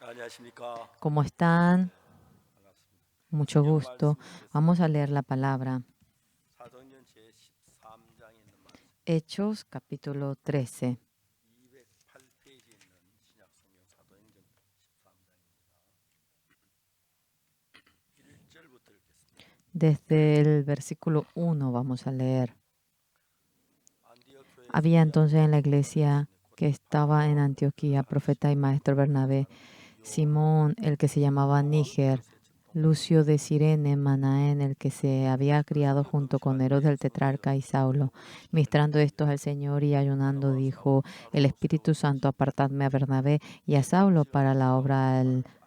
안녕하십니까. ¿Cómo están? 반갑습니다. Mucho 성경 gusto. 말씀 Vamos a 읽겠습니다. leer la palabra. 사도행전 제13장에 있는 말씀. Hechos capítulo 13. 208페이지에 있는 신약 성경 사도행전 13장입니다. 1절부터 읽겠습니다. Desde el versículo 1 vamos a leer. 안디옥 교회에 Había entonces en la 선지자들과 iglesia 유다인이 곧 que estaba en 바나바와 Antioquía, profeta y 가르치시고 maestro 한 Bernabé, 사람 Simón, el que se llamaba 루오와 Níger, 그것의 증동하여 Lucio de Cirene, Manaén, el que se había criado 그들이 junto con 금식할 Herodes 때에 el tetrarca y 성령이 Saulo, 그들을 시기를 ministrando estos 받으며 al Señor y ayunando, 바나바와 dijo: 사울을 el 따로 Espíritu Santo, 세우시니 apartadme a Bernabé y a Saulo para la 지어서 obra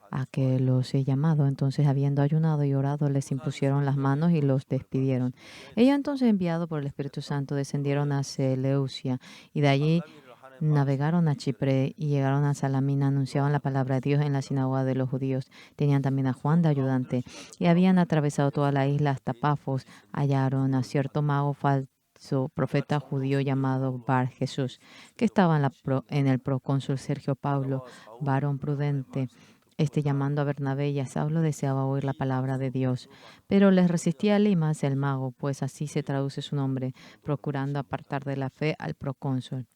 a que 안수하여 los he llamado. Entonces, habiendo ayunado y orado, les 부산이 impusieron las 성령의 manos y los 도우심을 despidieron. 받으시기에 Ellos entonces, enviados por el Espíritu Santo, descendieron a Seleucia y de allí navegaron a Chipre y llegaron a Salamina, anunciaban la palabra de Dios en la sinagoga de los judíos. Tenían también a Juan de ayudante y habían atravesado toda la isla hasta Pafos. Hallaron a cierto mago falso, profeta judío llamado Bar Jesús, que estaba en el procónsul Sergio Paulo, varón prudente. Llamando a Bernabé y a Saulo, deseaba oír la palabra de Dios, pero les resistía Elimas el mago, pues así se traduce su nombre, procurando apartar de la fe al procónsul.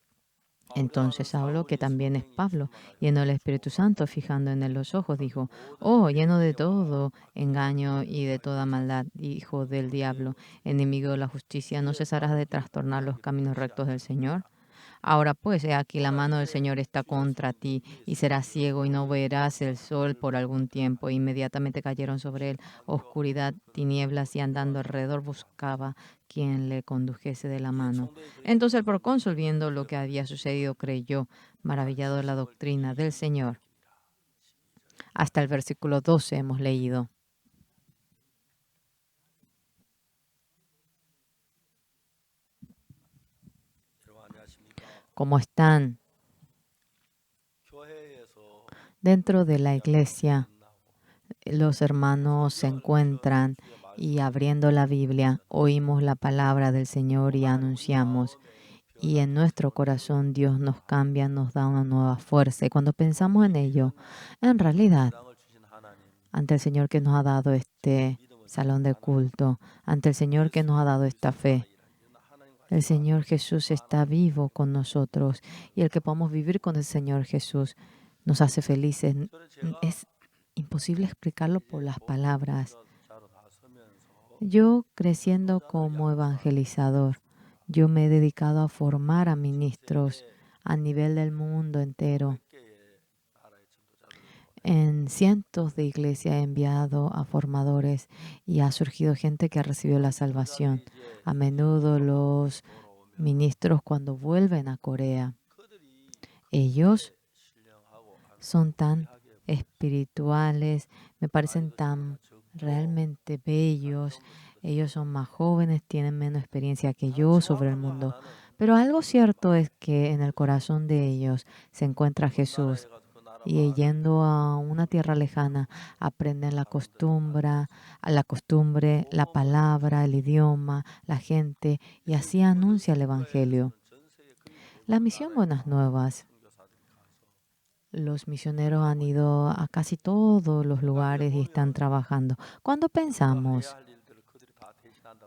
Entonces Saulo, que también es Pablo, lleno del Espíritu Santo, fijando en él los ojos, dijo: oh, lleno de todo engaño y de toda maldad, hijo del diablo, enemigo de la justicia, ¿no cesarás de trastornar los caminos rectos del Señor? Ahora pues, he aquí la mano del Señor está contra ti, y serás ciego y no verás el sol por algún tiempo. Inmediatamente cayeron sobre él oscuridad, tinieblas, y andando alrededor buscaba quien le condujese de la mano. Entonces el procónsul, viendo lo que había sucedido, creyó, maravillado de la doctrina del Señor. Hasta el versículo 12 hemos leído. ¿Cómo están? Dentro de la iglesia, los hermanos se encuentran y abriendo la Biblia, oímos la palabra del Señor y anunciamos. Y en nuestro corazón Dios nos cambia, nos da una nueva fuerza. Y cuando pensamos en ello, en realidad, ante el Señor que nos ha dado este salón de culto, ante el Señor que nos ha dado esta fe, el Señor Jesús está vivo con nosotros, y el que podamos vivir con el Señor Jesús nos hace felices. Es imposible explicarlo por las palabras. Yo, creciendo como evangelizador, yo me he dedicado a formar a ministros a nivel del mundo entero. En cientos de iglesias he enviado a formadores y ha surgido gente que ha recibido la salvación. A menudo los ministros, cuando vuelven a Corea, ellos son tan espirituales, me parecen tan realmente bellos. Ellos son más jóvenes, tienen menos experiencia que yo sobre el mundo. Pero algo cierto es que en el corazón de ellos se encuentra Jesús. Y yendo a una tierra lejana, aprenden la costumbre, la palabra, el idioma, la gente, y así anuncia el Evangelio. La misión Buenas Nuevas. Los misioneros han ido a casi todos los lugares y están trabajando. Cuando pensamos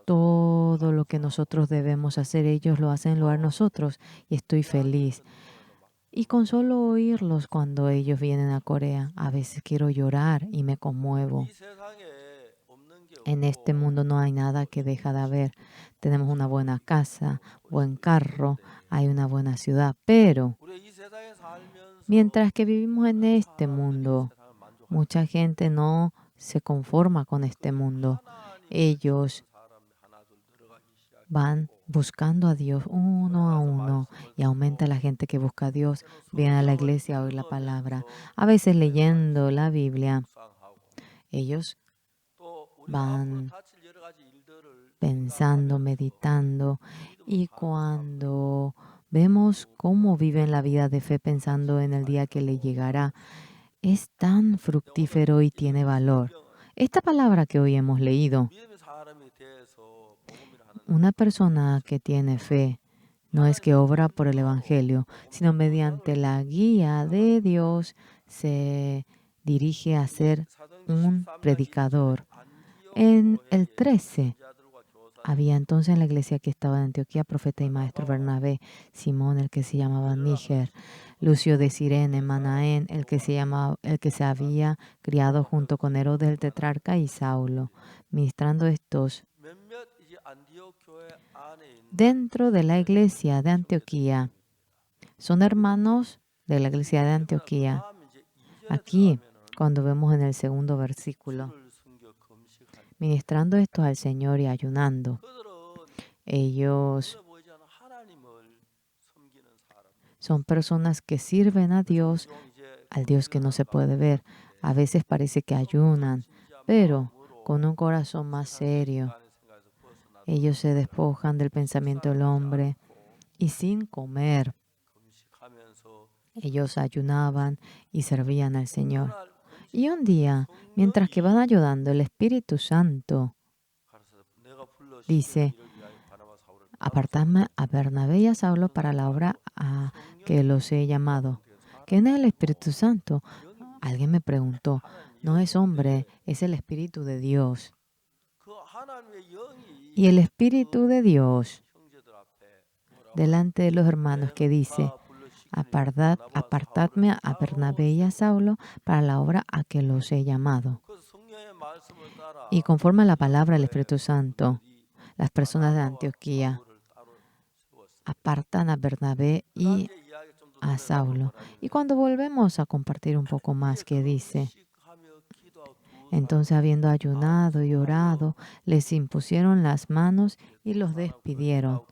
todo lo que nosotros debemos hacer, ellos lo hacen en lugar de nosotros, y estoy feliz. Y con solo oírlos cuando ellos vienen a Corea, a veces quiero llorar y me conmuevo. En este mundo no hay nada que deja de haber. Tenemos una buena casa, buen carro, hay una buena ciudad, pero mientras que vivimos en este mundo, mucha gente no se conforma con este mundo. Ellos van buscando a Dios uno a uno, y aumenta la gente que busca a Dios. Vienen a la iglesia a oír la palabra, a veces leyendo la Biblia. Ellos van pensando, meditando, y cuando vemos cómo viven la vida de fe pensando en el día que le llegará, es tan fructífero y tiene valor. Esta palabra que hoy hemos leído, una persona que tiene fe no es que obra por el Evangelio, sino mediante la guía de Dios se dirige a ser 사도행전 un 13장 predicador. 22절에 안디옥 En el 교회의 13 제자들과 교사들 había entonces en la iglesia que estaba en Antioquía profeta y maestro Bernabé, Simón el que se llamaba Níger, Lucio de Cirene, Manaén el que se había criado junto con Herodes el tetrarca y Saulo, ministrando estos 몇몇 이제 안디옥 교회 안에 있는 dentro de la iglesia de Antioquía. Son hermanos de la iglesia de Antioquía. 다음 이제 2절에 Aquí, 들어가면은 cuando vemos en el segundo versículo, 주를 숨겨 금식하니 ministrando estos al Señor y ayunando, 그들은 ellos 눈에 보이지 않는 하나님을 섬기는 사람. son personas que sirven a Dios, 종종 이제 al Dios que no se puede ver. A 금식하는 veces parece que ayunan, 진지한 pero 마음으로 con un corazón más 세상의 serio. 인간의 생각에서 벗어나서 Ellos se despojan del pensamiento del hombre y sin comer, 금식하면서 ellos ayunaban y servían al Señor. 그날 Y un día, mientras que van ayudando, el Espíritu Santo 가르쳐서 내가 불러 dice, 시는 일을 위하여 바나바 사울을 apartadme a Bernabé y a Saulo para la obra a que los he llamado. ¿Quién es el Espíritu Santo? Alguien me preguntó. No es hombre, es el Espíritu de Dios. 그 하나님의 영이 Y el Espíritu de Dios, 형제들 앞에 뭐라고 delante de los hermanos, que dice, apartadme a Bernabé y a Saulo para la obra a que los he llamado. 그 성령의 말씀을 따라 Y conforme a la palabra del Espíritu Santo, las personas de Antioquía apartan a Bernabé y a Saulo. Y cuando volvemos a compartir un poco más, que dice, entonces habiendo ayunado y orado, les impusieron las manos y los despidieron.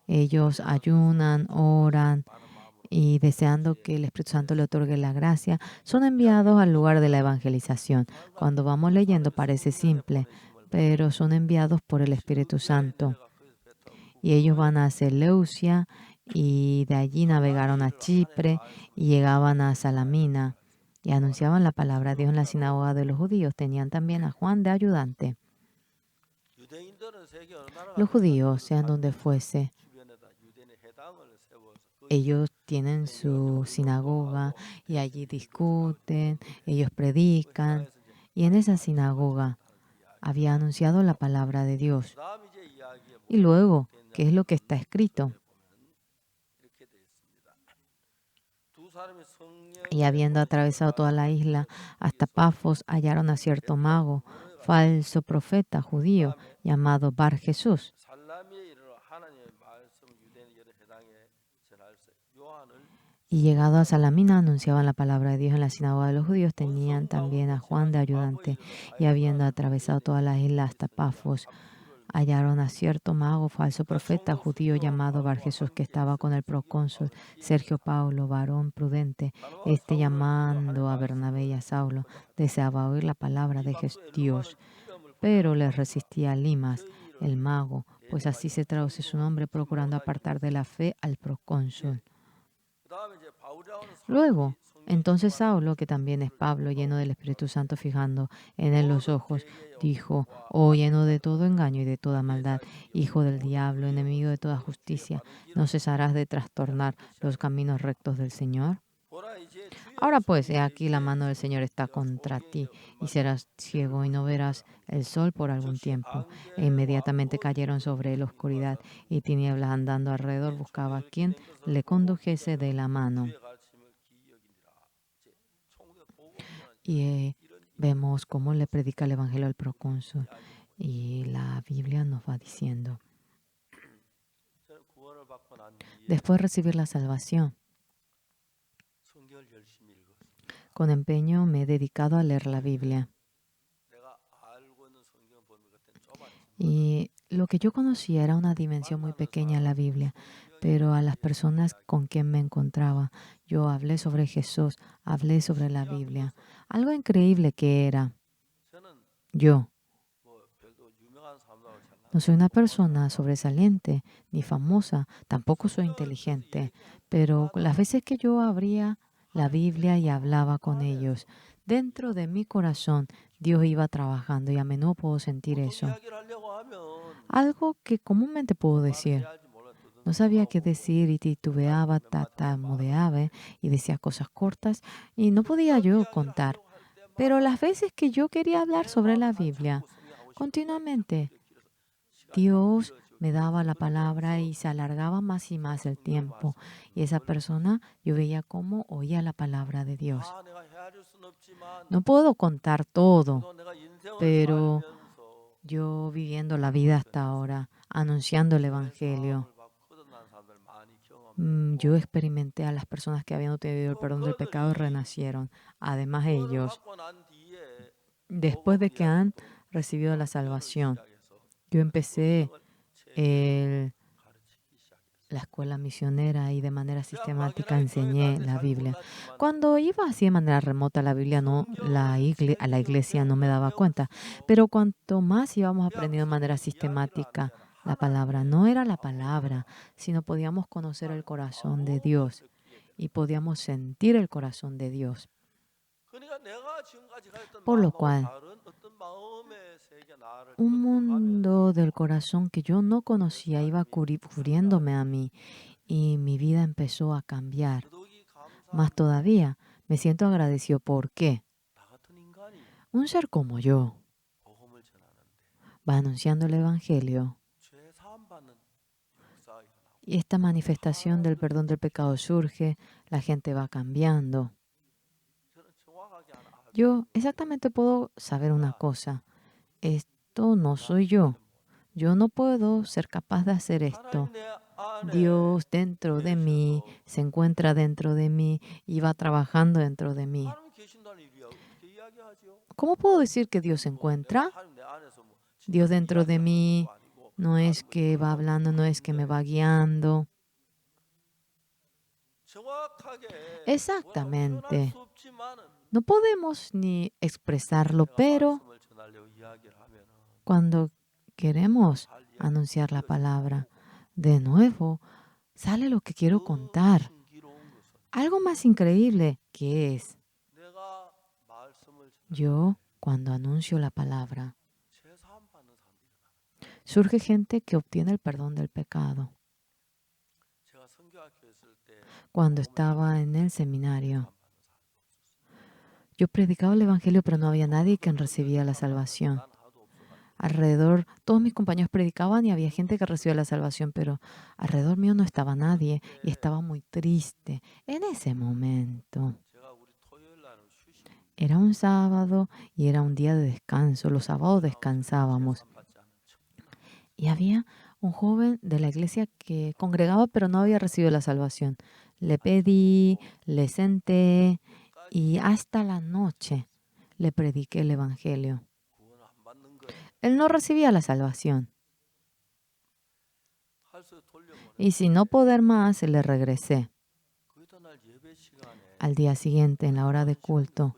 Ellos ayunan, oran y deseando que el Espíritu Santo le otorgue la gracia, son enviados al lugar de la evangelización. Cuando vamos leyendo parece simple, pero son enviados por el Espíritu Santo. Y ellos van a Seleucia y de allí navegaron a Chipre y llegaban a Salamina y anunciaban la palabra de Dios en la sinagoga de los judíos. Tenían también a Juan de ayudante. Los judíos, sean donde fuese, ellos tienen su sinagoga y allí discuten, ellos predican. Y en esa sinagoga había anunciado la palabra de Dios. Y luego, ¿qué es lo que está escrito? Y habiendo atravesado toda la isla hasta Pafos, hallaron a cierto mago, falso profeta judío, llamado Bar Jesús. Y llegado a Salamina, anunciaban la palabra de Dios en la sinagoga de los judíos. Tenían también a Juan de ayudante. Y habiendo atravesado toda la isla hasta Pafos, hallaron a cierto mago, falso profeta judío llamado Bar Jesús, que estaba con el procónsul Sergio Paulo, varón prudente. Este, llamando a Bernabé y a Saulo, deseaba oír la palabra de Dios, pero les resistía Limas, el mago, pues así se traduce su nombre, procurando apartar de la fe al procónsul. Luego, entonces Saulo, que también es Pablo, lleno del Espíritu Santo, fijando en él los ojos, dijo: oh, lleno de todo engaño y de toda maldad, hijo del diablo, enemigo de toda justicia, ¿no cesarás de trastornar los caminos rectos del Señor? Ahora pues, he aquí la mano del Señor está contra ti, y serás ciego y no verás el sol por algún tiempo. E inmediatamente cayeron sobre él oscuridad y tinieblas, andando alrededor, buscaba a quien le condujese de la mano. Y vemos cómo le predica el Evangelio al procónsul. Y la Biblia nos va diciendo, después de recibir la salvación, con empeño me he dedicado a leer la Biblia. Y lo que yo conocía era una dimensión muy pequeña en la Biblia, pero a las personas con quien me encontraba, yo hablé sobre Jesús, hablé sobre la Biblia. Algo increíble que era. Yo no soy una persona sobresaliente ni famosa, tampoco soy inteligente, pero las veces que yo abría la Biblia y hablaba con ellos, dentro de mi corazón Dios iba trabajando y a menudo puedo sentir eso. Algo que comúnmente puedo decir. No sabía qué decir y titubeaba, tartamudeaba y decía cosas cortas y no podía yo contar. Pero las veces que yo quería hablar sobre la Biblia, continuamente Dios me daba la palabra y se alargaba más y más el tiempo. Y esa persona, yo veía cómo oía la palabra de Dios. 다 내가 헤아릴 수는 없지만 No puedo contar todo, 그래도 내가 인생을 pero 살면서 yo viviendo la vida hasta ahora, anunciando el 죄 Evangelio, 사함을 받고 거듭난 사람들 많이 yo 경험했고 experimenté a las personas que habían obtenido el 또 perdón del pecado y 그들이 renacieron. Además, 구원을 ellos, 받고 난 뒤에 después 복음 de que han 이야기로 recibido la 강연을 salvación, 시작해서 yo 한국 empecé 성경을 체계적으로 el 가르치기 시작했어요. la escuela misionera y de manera 제가 sistemática 막연하게 교회 다닐 enseñé 때 la 잘 Biblia. 몰랐지만 Cuando iba así de manera remota a la Biblia, 성경을 a la 체계적으로 iglesia no me 배우면 daba cuenta, 배울수록 pero cuanto más íbamos aprendiendo de manera 구약성의 이야기를 하는 sistemática 게 아니라 la palabra, 하나님의 no era la 마음을 palabra, sino podíamos conocer el 하나님의 corazón de 마음을 Dios 느끼게 되는 y 거예요. podíamos sentir el corazón de Dios. 그러니까 내가 지금까지 가졌던 Por lo 마음하고 cual, 다른 어떤 마음의 세계 나를 un mundo 덮어가면서 del corazón que yo no 내 conocía iba 삶이 cubriéndome a 달라지기 mí 시작했어요. y mi vida empezó a cambiar. 더더욱이 Más 감사한 것은 todavía, me siento agradecido porque 나 같은 인간이 un ser como yo 복음을 전하는데 va anunciando el Evangelio 죄 사함 받는 역사가 일어나고 y esta manifestación del 하나님을 perdón del pecado surge, la gente va cambiando. 저는 정확하게 하나 알고 Yo 있는 exactamente puedo saber una 내가 cosa, esto no 나 soy 절대 yo. 못. Yo no puedo ser capaz de hacer esto. 하나님 내 안에 Dios dentro de mí 계셔서 se encuentra dentro de mí y va trabajando dentro de mí. 하나님 계신다는 일이 어떻게 이야기하죠? ¿Cómo puedo decir que Dios se 뭐 내가 encuentra? 하나님 내 안에서 뭐 Dios 집에서 dentro de 이야기하는 mí 것도 아니고 no es 하는 것도 que va 그런 것도 hablando, no es que me 아닌데 va guiando. 정확하게 뭐라고 표현할 Exactamente. 수 없지만은 No podemos ni expresarlo, 내가 pero 말씀을 전하려고 이야기를 하면은 cuando queremos 잘 anunciar la 이어지고 palabra, de nuevo sale lo que quiero 더 contar. 신기로운 것은 Algo más increíble que es 내가 말씀을 yo cuando anuncio la palabra. 죄 사함 받는 사람들이 일어나요. Surge gente que obtiene el perdón del pecado. 제가 선교학교에 있을 때 Cuando 복음을 estaba en el 전하는데 죄 seminario, 사함 받는 사람이 yo predicaba el Evangelio, pero no había nadie que 없었어요. recibía la salvación. 난 하나도 없어가지고 Alrededor, todos mis compañeros predicaban y había gente que recibía la salvación, pero alrededor mío no estaba nadie y estaba muy triste. En ese momento, 제가 우리 토요일 날은 휴식 era un sábado y era un día de descanso. Los sábados 죄 descansábamos. 사함 받지 않은 청년 Y había un joven de la iglesia que congregaba, pero no había recibido la salvación. Le pedí, le senté y hasta la noche le prediqué el Evangelio. 구원 안 받는 거예요. Él no recibía la salvación. 할수 돌려보내. Y sin no poder más, le regresé. 그 이튿날 예배 시간에 Al día siguiente, en la hora de culto,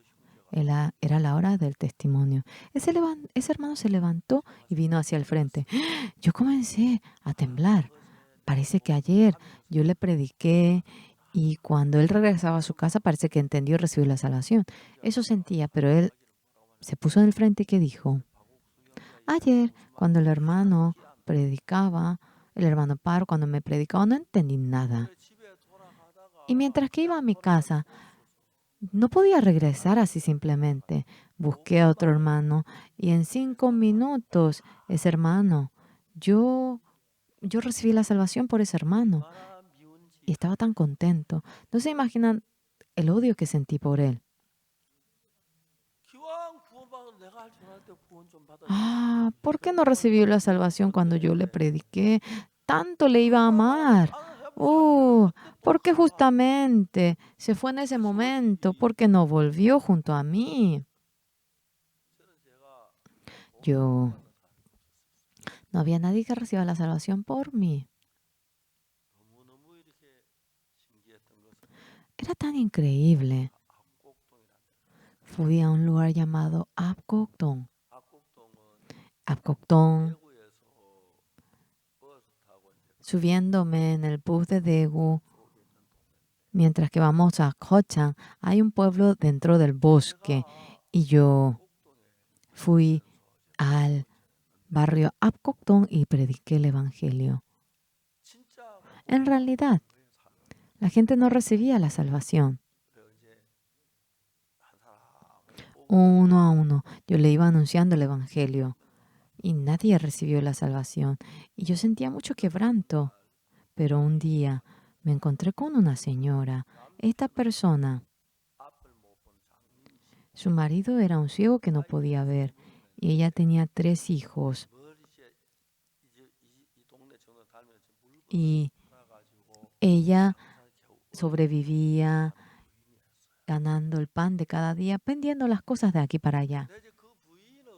era la hora del testimonio. Ese hermano se levantó y vino hacia el frente. Yo comencé a temblar. Parece que ayer yo le prediqué y cuando él regresaba a su casa parece que entendió y recibió la salvación. Eso sentía, pero él se puso en el frente y que dijo, ayer cuando el hermano predicaba, el hermano Paro, cuando me predicaba, no entendí nada. Y mientras que iba a mi casa, no podía regresar así simplemente. Busqué a otro hermano y en 5 minutos, ese hermano, yo recibí la salvación por ese hermano y estaba tan contento. No se imaginan el odio que sentí por él. ¿Por qué no recibió la salvación cuando yo le prediqué? Tanto le iba a amar. ¿Por qué justamente se fue en ese momento? ¿Por qué no volvió junto a mí? No había nadie que reciba la salvación por mí. Era tan increíble. Fui a un lugar llamado Apcocton. Subiéndome en el bus de Daegu, mientras que vamos a Kochang, hay un pueblo dentro del bosque y yo fui al barrio Apcocton y prediqué el Evangelio. En realidad, la gente no recibía la salvación. uno a uno. Yo le iba anunciando el Evangelio y nadie recibió la salvación. Y yo sentía mucho quebranto. Pero un día me encontré con una señora. Esta persona, 앞을 못 본 장님이시. su marido era un ciego que no podía ver y ella tenía 3 hijos. 멀리 이 동네 정도 살면서 물건 Y 팔아가지고 ella 장사를 겨우 sobrevivía 부인이었어요. ganando el pan de cada día, vendiendo las cosas de aquí para allá. 근데 이제 그 부인을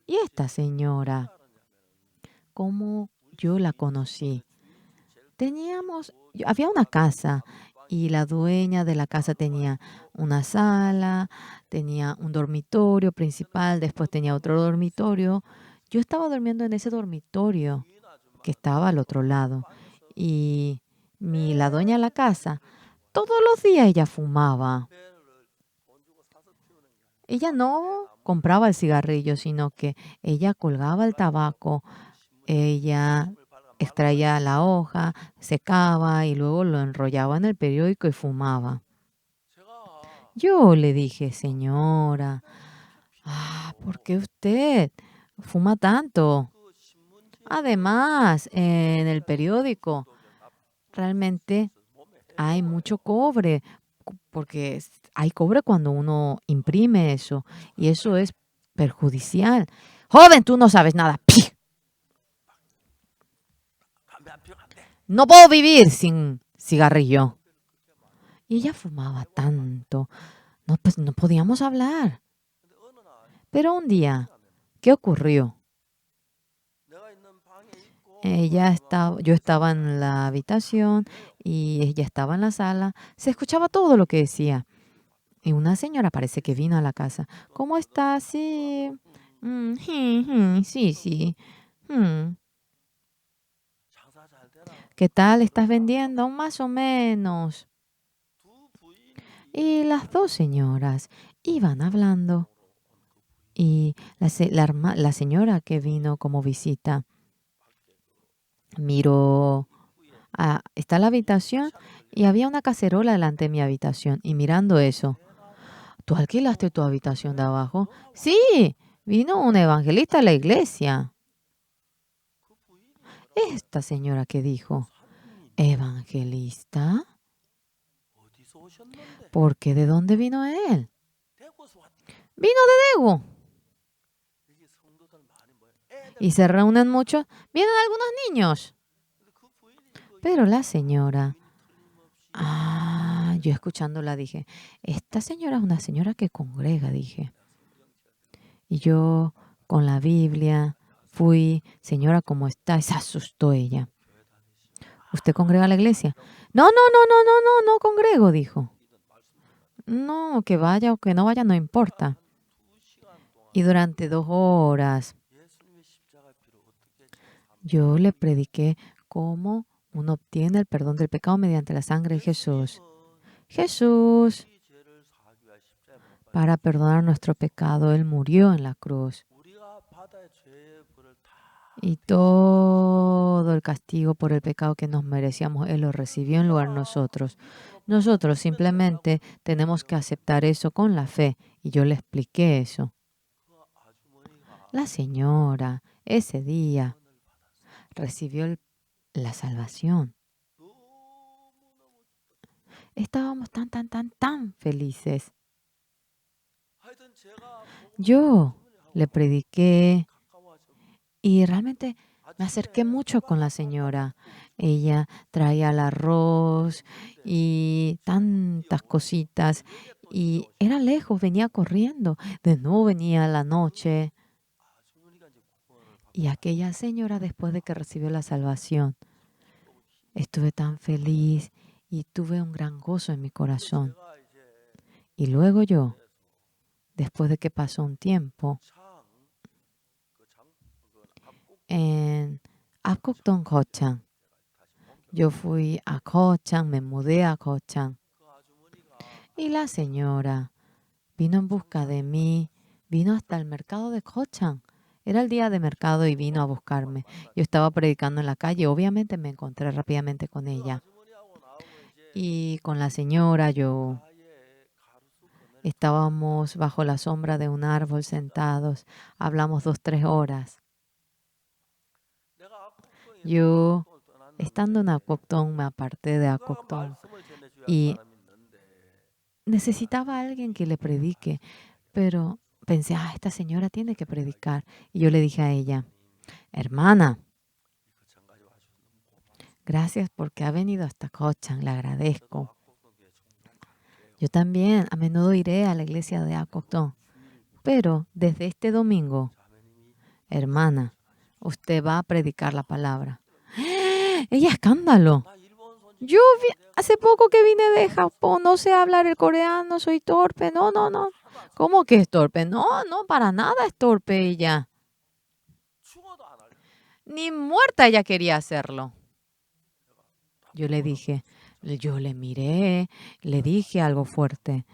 Y esta señora, 알았냐면은 como 우리 yo la 집이 conocí, 주인집 제일 teníamos, 크고 había una casa 방이 y la dueña de la casa tenía una sala, tenía un dormitorio principal, después tenía otro dormitorio. Yo estaba durmiendo en ese dormitorio 주인 que 아줌마는 estaba al otro lado 방에서 y la dueña de la casa, 담배를 피워 todos los días ella fumaba. 담배를 돈 주고 사서 피우는 게 아니라 Ella 담배 no 나무 compraba el cigarrillo, sino que ella colgaba el tabaco, 신문 ella 신문을 발라 말라 extraía la hoja, secaba y luego lo enrollaba en el periódico y fumaba. 제가 Yo le dije, señora, 담배 ¿por 피우냐고 qué usted fuma tanto? 그 신문지에 Además, en el periódico 중독에 realmente 몸에 hay 해로워요. mucho cobre, porque hay cobre cuando uno imprime eso, y eso es perjudicial. Joven, tú no sabes nada. ¡Pi! 담배 안 피우면 안 돼. No puedo vivir sin cigarrillo. 담배를 그렇게 많이. Y ella fumaba tanto. No, pues no podíamos hablar. 근데 어느 날 Pero un día, 뭐냐면 ¿qué ocurrió? 내가 있는 방에 있고 Ella estaba, yo estaba en la 다 habitación 들려요. y ella estaba en la sala. Se escuchaba todo lo que decía. Y una señora parece que vino a la casa. ¿Cómo está? Sí. Sí, sí. Mm, 장사 잘 되나? ¿Qué tal estás vendiendo? Más o menos. 두 부인이 Y las dos señoras iban hablando. 온그 부인 Y la señora que vino como visita 밖에 그 miró, 입구에 está la habitación 샤를 걸려 y había una cacerola delante de mi habitación. Y mirando eso, 대나무 ¿tú alquilaste tu habitación de abajo? 전화 왔다. Sí, vino un evangelista a la iglesia. 그 부인이 뭐라고 Esta señora que dijo, 사장님 ¿evangelista? 어디서 오셨는데? ¿Por qué? ¿De dónde vino él? 대구에서 왔대. Vino de Daegu. 이게 성도들 많이 모여. 애들 Y se reúnen muchos. Vienen algunos niños. 근데 그 부인이 이거 Pero la señora, 부인이 틀림없이 yo escuchándola dije, esta señora es una señora que congrega, dije. Y yo con la Biblia fui, señora, ¿cómo está? Y se asustó ella. 교회 다니시고 ¿Usted congrega a la iglesia? No, no, no, no, no, no, no congrego, dijo. 이든 말씀 No, que vaya o que no vaya, no importa. 한 2시간 동안 Y durante 2 horas 예수님의 십자가 피로 어떻게 제가 yo le prediqué cómo uno obtiene el perdón del pecado mediante la sangre de Jesús. Jesús, 우리 죄를 사하기 위하여 십자가에 못 박혀 para perdonar nuestro pecado, Él murió en la cruz. 우리가 받아야 죄의 벌을 다 Y todo el castigo por el pecado que nos merecíamos, Él lo recibió en lugar de nosotros. Nosotros simplemente tenemos que aceptar eso con la fe. Y yo le expliqué eso. 그 아주머니가 La señora, ese día, 구원을 받았어요. recibió la salvación. 너무너무 Estábamos tan, tan, tan, tan felices. 하여튼 제가 Yo le 복음을 prediqué 가까워져 y realmente me acerqué mucho con la señora. Ella traía el arroz y tantas cositas y era lejos, venía corriendo. De nuevo venía a la noche. 아주머니가 이제 구원을 받고 Y aquella señora, después de que recibió la salvación, estuve tan feliz y tuve un gran gozo en mi corazón. 제가 이제 Y luego yo, después de que pasó un tiempo, en Apgukdong, Gochang, yo fui a Gochang, me mudé a Gochang. 그 아주머니가 Y la señora vino en busca de mí, vino hasta el mercado de Gochang. Era el día de mercado y vino a buscarme. Yo estaba predicando en la calle, obviamente me encontré rápidamente con 그 ella. 아주머니하고 나하고 이제 Y con la señora yo 가에 가로수 Estábamos bajo la sombra de un árbol sentados. Hablamos 2, 3 horas. 내가 악곡동에서 Yo, 악곡동을 estando en 떠났는데 Acoctón, me aparté de 누가 Acoctón 말씀을 전해줘야 할 y 사람이 있는데 necesitaba a alguien que le predique, pero pensé, esta señora tiene que predicar. Y yo le dije a ella, hermana, 그 전까지 와주셔서 너무 고맙습니다. gracias porque ha venido hasta Cochan, le 저도 agradezco. 악곡동 교회 종종 갈게요. Yo también a menudo iré a la iglesia de Acoctón, 주일 pero desde este domingo, 자매님이 hermana, usted va a predicar la palabra. Ella, escándalo. 나 일본 손 Yo hace poco que vine de Japón, no sé hablar el coreano, soy torpe. No, no, no. ¿Cómo que es torpe? No, no, para nada es torpe ella. 죽어도 안 할래. Ni muerta ella quería hacerlo. Yo le dije, yo le miré, le dije algo fuerte.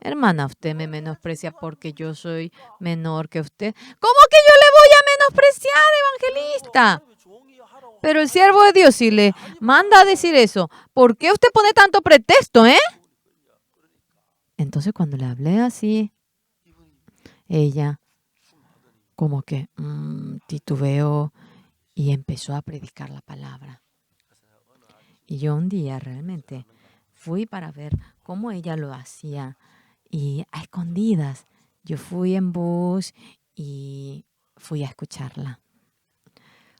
Hermana, usted me menosprecia porque yo soy menor que usted. ¿Cómo que yo le voy a menospreciar, evangelista? 하나님의 종이 하라고 Pero el siervo de Dios, si le manda a decir eso, ¿por qué usted pone tanto pretexto, eh? Entonces cuando le hablé así, 이분이 ella 숨하더니 como que titubeó y empezó a predicar la palabra. 그래서 내가 어느 아저씨 Y yo un día realmente 하는가 fui para ver cómo ella lo hacía y a escondidas. Yo fui en bus y fui a escucharla.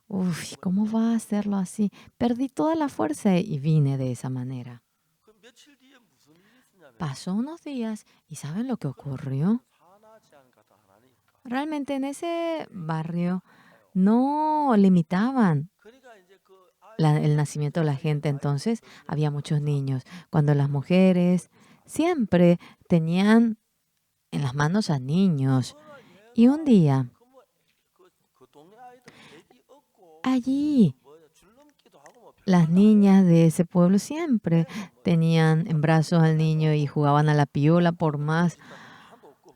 Uf, ¿cómo va a hacerlo así? Perdí toda la fuerza y vine de esa manera. 그 며칠 뒤에 무슨 일이 있었냐면 Pasó unos días y ¿saben lo que ocurrió? 산하 제한 같은 하나니까 Realmente en ese barrio no limitaban 그러니까 이제 그 아이 el nacimiento de la gente, entonces había muchos niños. Cuando las mujeres siempre tenían en las manos a niños. Y un día, 그 동네 아이들 애기 얻고 allí, 뭐야 줄넘기도 하고 뭐 las 별걸 다 niñas de ese pueblo siempre tenían en brazos al niño y jugaban a la piola por más. 일단 하나도 없고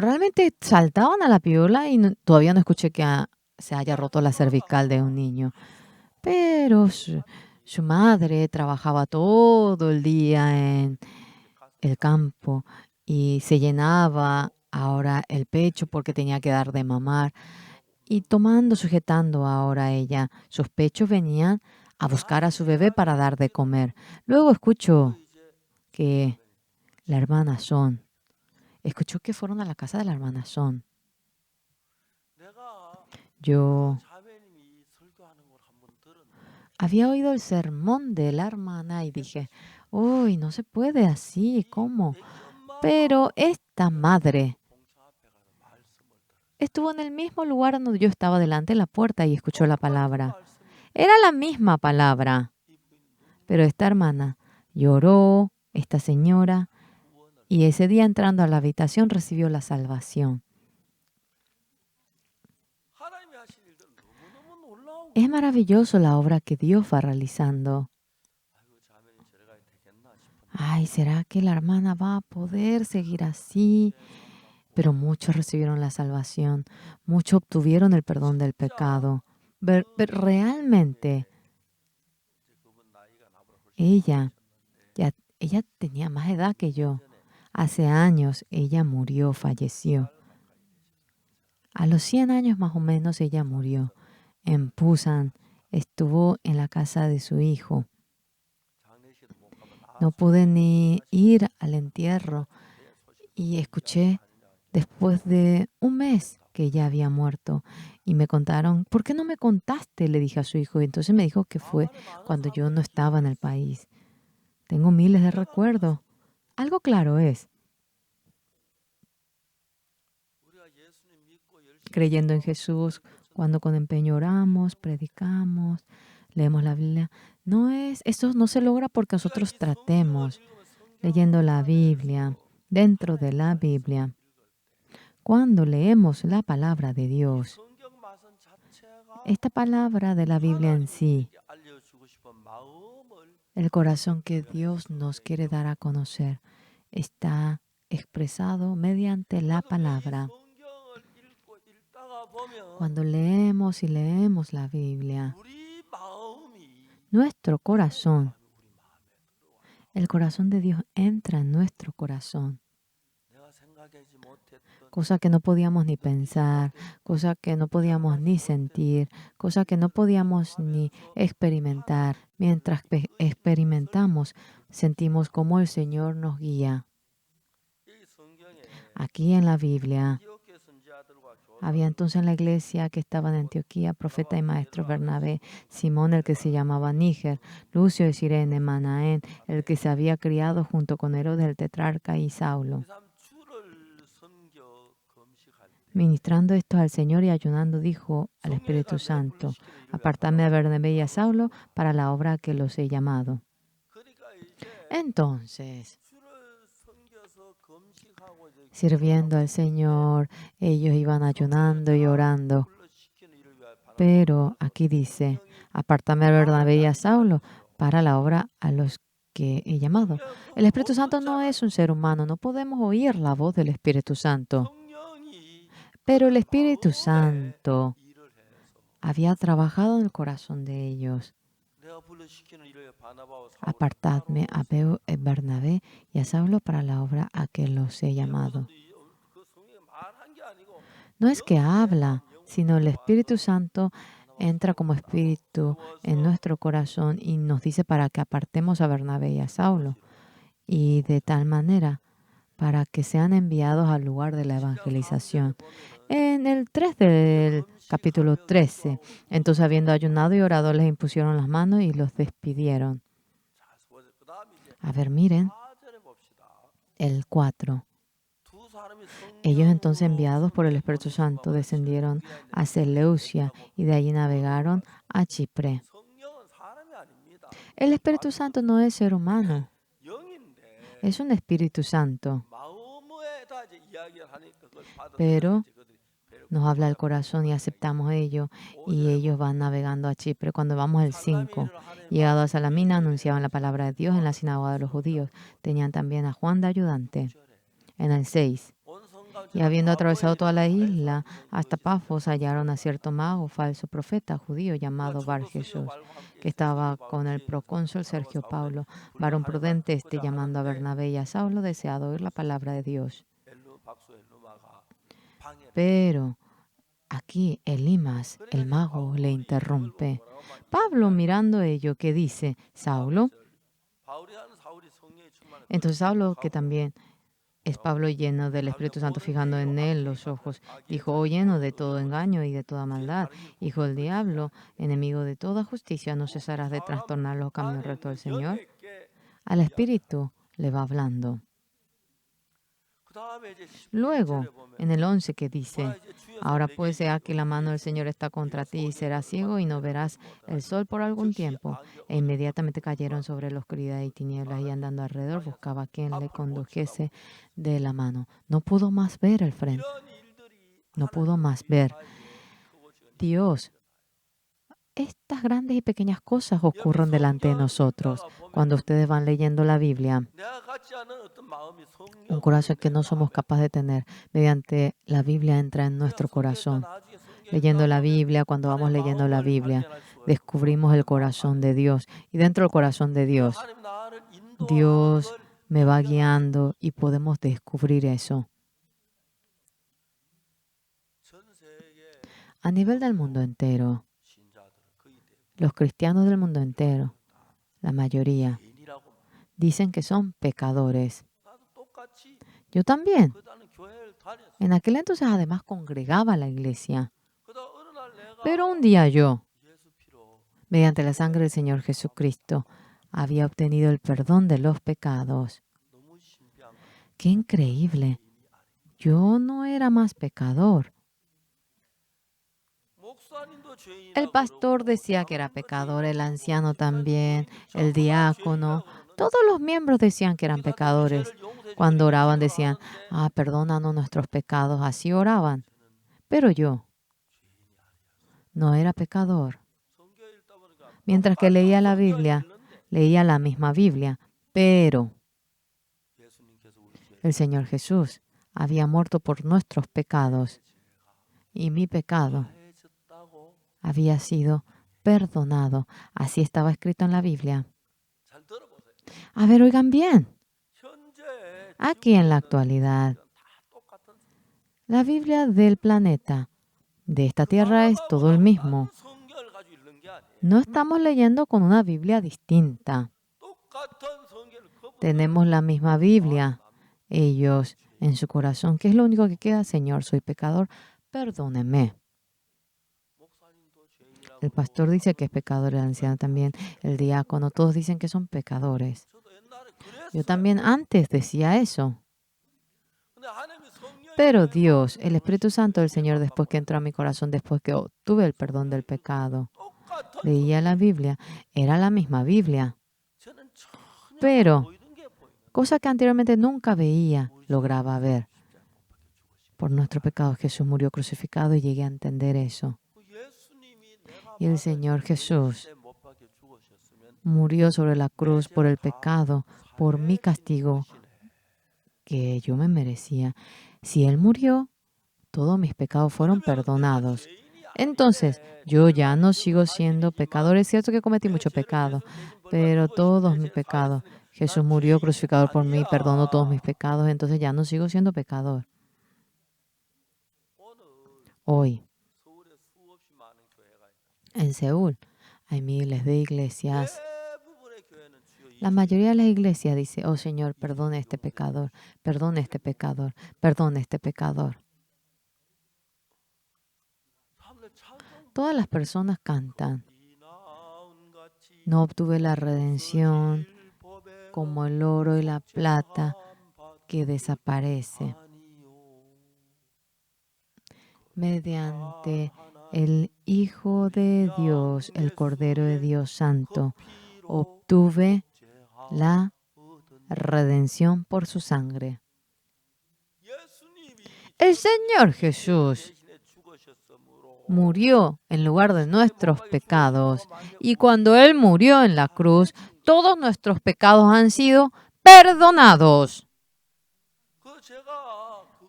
Realmente saltaban a la piola y todavía no escuché que se haya roto la cervical de un niño. Pero su madre trabajaba todo el día en el campo y se llenaba ahora el pecho porque tenía que dar de mamar. Y sujetando ahora ella, sus pechos venían a buscar a su bebé para dar de comer. Luego escuchó 이제 que la hermana Son, escuchó que fueron a la casa de la hermana Son. 내가 Yo 자매님이 설교하는 걸 한번 들었는데 había oído el sermón de la hermana y dije, uy, no se puede así, ¿cómo? 애기 엄마가 Pero esta madre 공차 앞에 가서 말씀을 들었어요. estuvo en el mismo lugar donde yo estaba delante de la puerta y escuchó la 똑같은 palabra. 말씀이 Era la misma palabra, 이 부인이 눈물 pero esta hermana lloró, esta señora, 구원을 y ese día entrando a la habitación recibió la salvación. 하나님이 하신 일들 너무너무 놀라우고 Es maravilloso la obra que Dios va realizando. 아이고 자매님 저래가 되겠나 싶은데 Ay, ¿será que la hermana va a poder seguir así? Pero muchos recibieron la salvación, muchos obtuvieron el perdón del pecado. Pero realmente 이제 그분 나이가 나보다 훨씬 ella, 많으셨는데 ella tenía más edad que yo. 전에 Hace años ella murió, falleció. 달 가까이 되셨어요. A los 100 años más o menos ella murió. En Pusan estuvo en la casa de su hijo. 장례식에도 못 가면 No pude ni ir al entierro y escuché después de un mes que ella había muerto y me contaron, ¿por qué no me contaste? Le dije a su hijo y entonces me dijo que fue cuando yo no estaba en el país. Tengo miles de recuerdos. Algo claro es, 우리가 예수님 믿고 열심히 creyendo en Jesús, cuando con empeño oramos, predicamos, leemos la Biblia, eso no se logra porque nosotros tratemos, leyendo la Biblia, dentro de la Biblia. Cuando leemos la palabra de Dios, 성경 말씀 자체가 esta palabra de la Biblia en sí, 하나님께 알려주고 싶은 마음을 el corazón que Dios nos quiere dar a conocer, está expresado mediante la 그래서 우리가 이 palabra. 성경을 읽다가 보면 Cuando leemos y leemos la Biblia, 우리 마음이 nuestro corazón, 우리 마음에 들어와요. el corazón de Dios entra en nuestro corazón. 내가 생각하지 못했던 cosa que no podíamos ni pensar, cosa que no podíamos ni sentir, cosa que no podíamos ni experimentar. Mientras experimentamos, sentimos cómo el Señor nos guía. 이 성경에 Aquí en la Biblia 안티오키의 선지자들과 había entonces en la iglesia que estaba en Antioquía, profeta y maestro Bernabé, Simón el que se llamaba Níger, Lucio de Cirene, Manaén, el que se había criado junto con Herodes el tetrarca y Saulo. 이 사람 주를 섬겨 금식할 때 Ministrando esto al Señor y ayunando, dijo al 성령의 Espíritu 가르침에 Santo, 불러시키는 일을 apartadme a 위하여 Bernabé y a Saulo para la obra que los he llamado. 그러니까 이제 Entonces, 주를 섬겨서 금식하고 이제 sirviendo al Señor, ellos iban ayunando y orando. 불러시키는 일을 위하여 Pero aquí dice, apartame a Bernabé y a Saulo para la obra a los que he llamado. El Espíritu Santo no es un ser humano, no podemos oír la voz del Espíritu Santo. 성령이 Pero el 그들 Espíritu 마음에 Santo 일을 해서 había trabajado en el corazón de ellos. 내가 불러시키는 일을 위하여 바나바와 사울을 Apartadme a Bernabé y a Saulo para la obra a que los he llamado. 그 성령이 말한 게 아니고 No es que habla, sino el Espíritu Santo entra como espíritu en nuestro corazón y nos dice para que apartemos a Bernabé y a Saulo. Y de tal manera para que sean enviados al lugar de la evangelización. En el 3 del capítulo 13, entonces habiendo ayunado y orado, les impusieron las manos y los despidieron. A ver, miren, el 4. Ellos entonces enviados por el Espíritu Santo descendieron a Seleucia y de allí navegaron a Chipre. 성령은 사람이 아닙니다. El Espíritu Santo no es ser humano, 영인데 es un Espíritu Santo, 마음에다 이제 이야기를 하니까 그걸 pero 받아들여야지 그들이 배를 nos habla el corazón y aceptamos ello y ellos van navegando a Chipre. Cuando vamos al 5, llegado a Salamina, anunciaban la palabra de Dios en la sinagoga de los judíos. Tenían también a Juan de ayudante. En el 6, y habiendo atravesado toda la isla hasta Pafos, hallaron a cierto mago, falso profeta judío llamado Bar Jesús, que estaba con el procónsul Sergio Paulo, varón prudente llamando a Bernabé y a Saulo, deseado oír la palabra de Dios. Pero aquí Elimas, el mago, le interrumpe. Pablo, mirando ello, que dice, Saulo. Entonces Saulo, que también es Pablo lleno del Espíritu Santo, fijando en él los ojos, dijo, oh lleno de todo engaño y de toda maldad, hijo del diablo, enemigo de toda justicia, ¿no cesarás de trastornar los caminos rectos del Señor? Al Espíritu le va hablando. Luego, en el 11 que dice, ahora pues sea que la mano del Señor está contra ti y serás ciego y no verás el sol por algún tiempo. E inmediatamente cayeron sobre la oscuridad y tinieblas y andando alrededor buscaba a quien le condujese de la mano. No pudo más ver el frente. No pudo más ver. Dios, estas grandes y pequeñas cosas ocurren delante de nosotros. Cuando ustedes van leyendo la Biblia, un corazón que no somos capaces de tener, mediante la Biblia entra en nuestro corazón. Leyendo la Biblia, cuando vamos leyendo la Biblia, descubrimos el corazón de Dios. Y dentro del corazón de Dios, Dios me va guiando y podemos descubrir eso. A nivel del mundo entero, los cristianos del mundo entero, la mayoría, dicen que son pecadores. Yo también. En aquel entonces además congregaba la iglesia. Pero un día yo, mediante la sangre del Señor Jesucristo, había obtenido el perdón de los pecados. ¡Qué increíble! Yo no era más pecador. El pastor decía que era pecador, el anciano también, el diácono, todos los miembros decían que eran pecadores. Cuando oraban decían, perdónanos nuestros pecados, así oraban. Pero yo no era pecador. Mientras que leía la Biblia, leía la misma Biblia, pero el Señor Jesús había muerto por nuestros pecados y mi pecado había sido perdonado. Así estaba escrito en la Biblia. A ver, oigan bien. Aquí en la actualidad, La Biblia del planeta, de esta tierra, es todo el mismo. 성경을 가지고 읽는 게 아니에요. No estamos leyendo con una Biblia distinta. 똑같은 성경을 그분들 Tenemos la misma Biblia. Ellos en su corazón. ¿Qué es lo único que queda? Señor, soy pecador, perdóneme. 목사님도 죄인이라고 El pastor dice que es pecador, el anciano también, el diácono, todos dicen que son pecadores. 저도 옛날에 Yo 그랬어요. también antes decía eso. 근데 하나님이 성령이 Pero 저의 Dios, 마음을 el Espíritu Santo del Señor, después que 바꿔버려요. entró a mi corazón, después que obtuve el perdón del pecado, 똑같은 leía la Biblia, era la misma Biblia. 저는 전혀 안 Pero, 보이던 게 보이는 cosa que anteriormente nunca veía, 우리 lograba ver. 십자가 못 박혀 죽으신 Por nuestro pecado Jesús murió crucificado y llegué a entender eso. 그 예수님이 내가 Y el 받은 Señor Jesús 죄에 못 박혀 죽으셨으면 murió sobre la cruz por el 다 pecado, por mi 살해진 castigo 것이네. que yo me merecía. Si Él murió, todos mis pecados fueron 그러면 내가 perdonados. 죄인이 Entonces, 아닌데 yo 죄를 ya 많이 no 지은 sigo 건 siendo 사실이지만 pecador. Es cierto que cometí 내 mucho 죄를 pecado, 예수 대신 벌 pero 받고 todos 내 mis 죄를 pecados. 사했으니까 Jesús 난 murió 죄인이 crucificado por mí, perdonó todos mis 아니야. pecados, entonces ya no sigo siendo pecador. 오늘 Hoy, 서울에 수없이 많은 교회가 있다. en Seúl, hay miles de iglesias. 대부분의 교회는 주여 이 La mayoría de las iglesias dice, oh Señor, perdone a este pecador, perdone a este pecador, perdone a este pecador. 사람들 찬송 Todas las personas cantan. 이 나온 같이 No obtuve la redención 쓰질 법에 como el oro y la plata que desaparece 아니요. mediante el Hijo de Dios, el Cordero de Dios Santo. Obtuve la redención por su sangre. El Señor Jesús murió en lugar de nuestros pecados y cuando Él murió en la cruz, todos nuestros pecados han sido perdonados.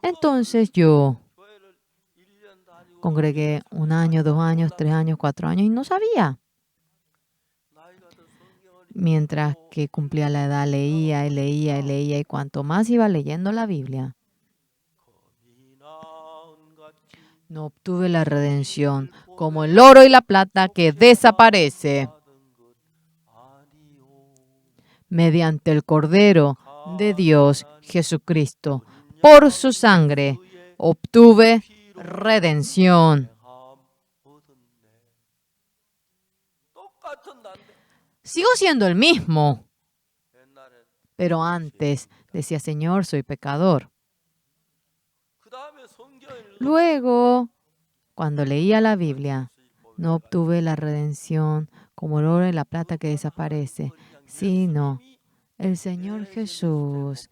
Entonces yo congregué 1 año, 2 años, 3 años, 4 años y no sabía. Mientras que cumplía la edad, leía y leía y leía y cuanto más iba leyendo la Biblia, no obtuve la redención como el oro y la plata que desaparece mediante el Cordero de Dios Jesucristo. Por su sangre obtuve redención. Sigo siendo el mismo, pero antes decía, Señor, soy pecador. Luego, cuando leía la Biblia, no obtuve la redención como el oro y la plata que desaparece, sino el Señor Jesús,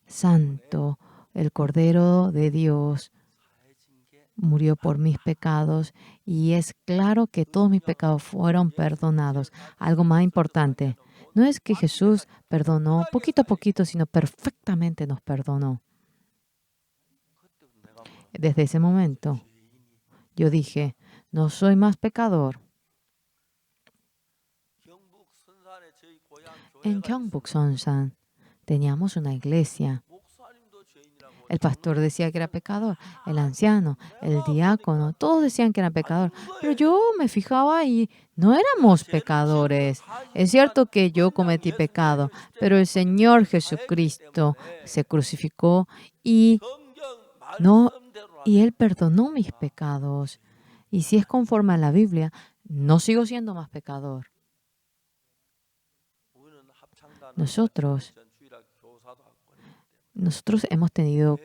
Santo, el Cordero de Dios, murió por mis pecados y es claro que todos mis pecados fueron perdonados. Algo más importante, no es que Jesús perdonó poquito a poquito, sino perfectamente nos perdonó. Desde ese momento, yo dije, no soy más pecador. En Gyeongbuk Sonsan teníamos una iglesia. El pastor decía que era pecador, el anciano, el diácono, todos decían que era pecador. Pero yo me fijaba y no éramos pecadores. Es cierto que yo cometí pecado, pero el Señor Jesucristo se crucificó y Él perdonó mis pecados. Y si es conforme a la Biblia, no sigo siendo más pecador. Nosotros hemos tenido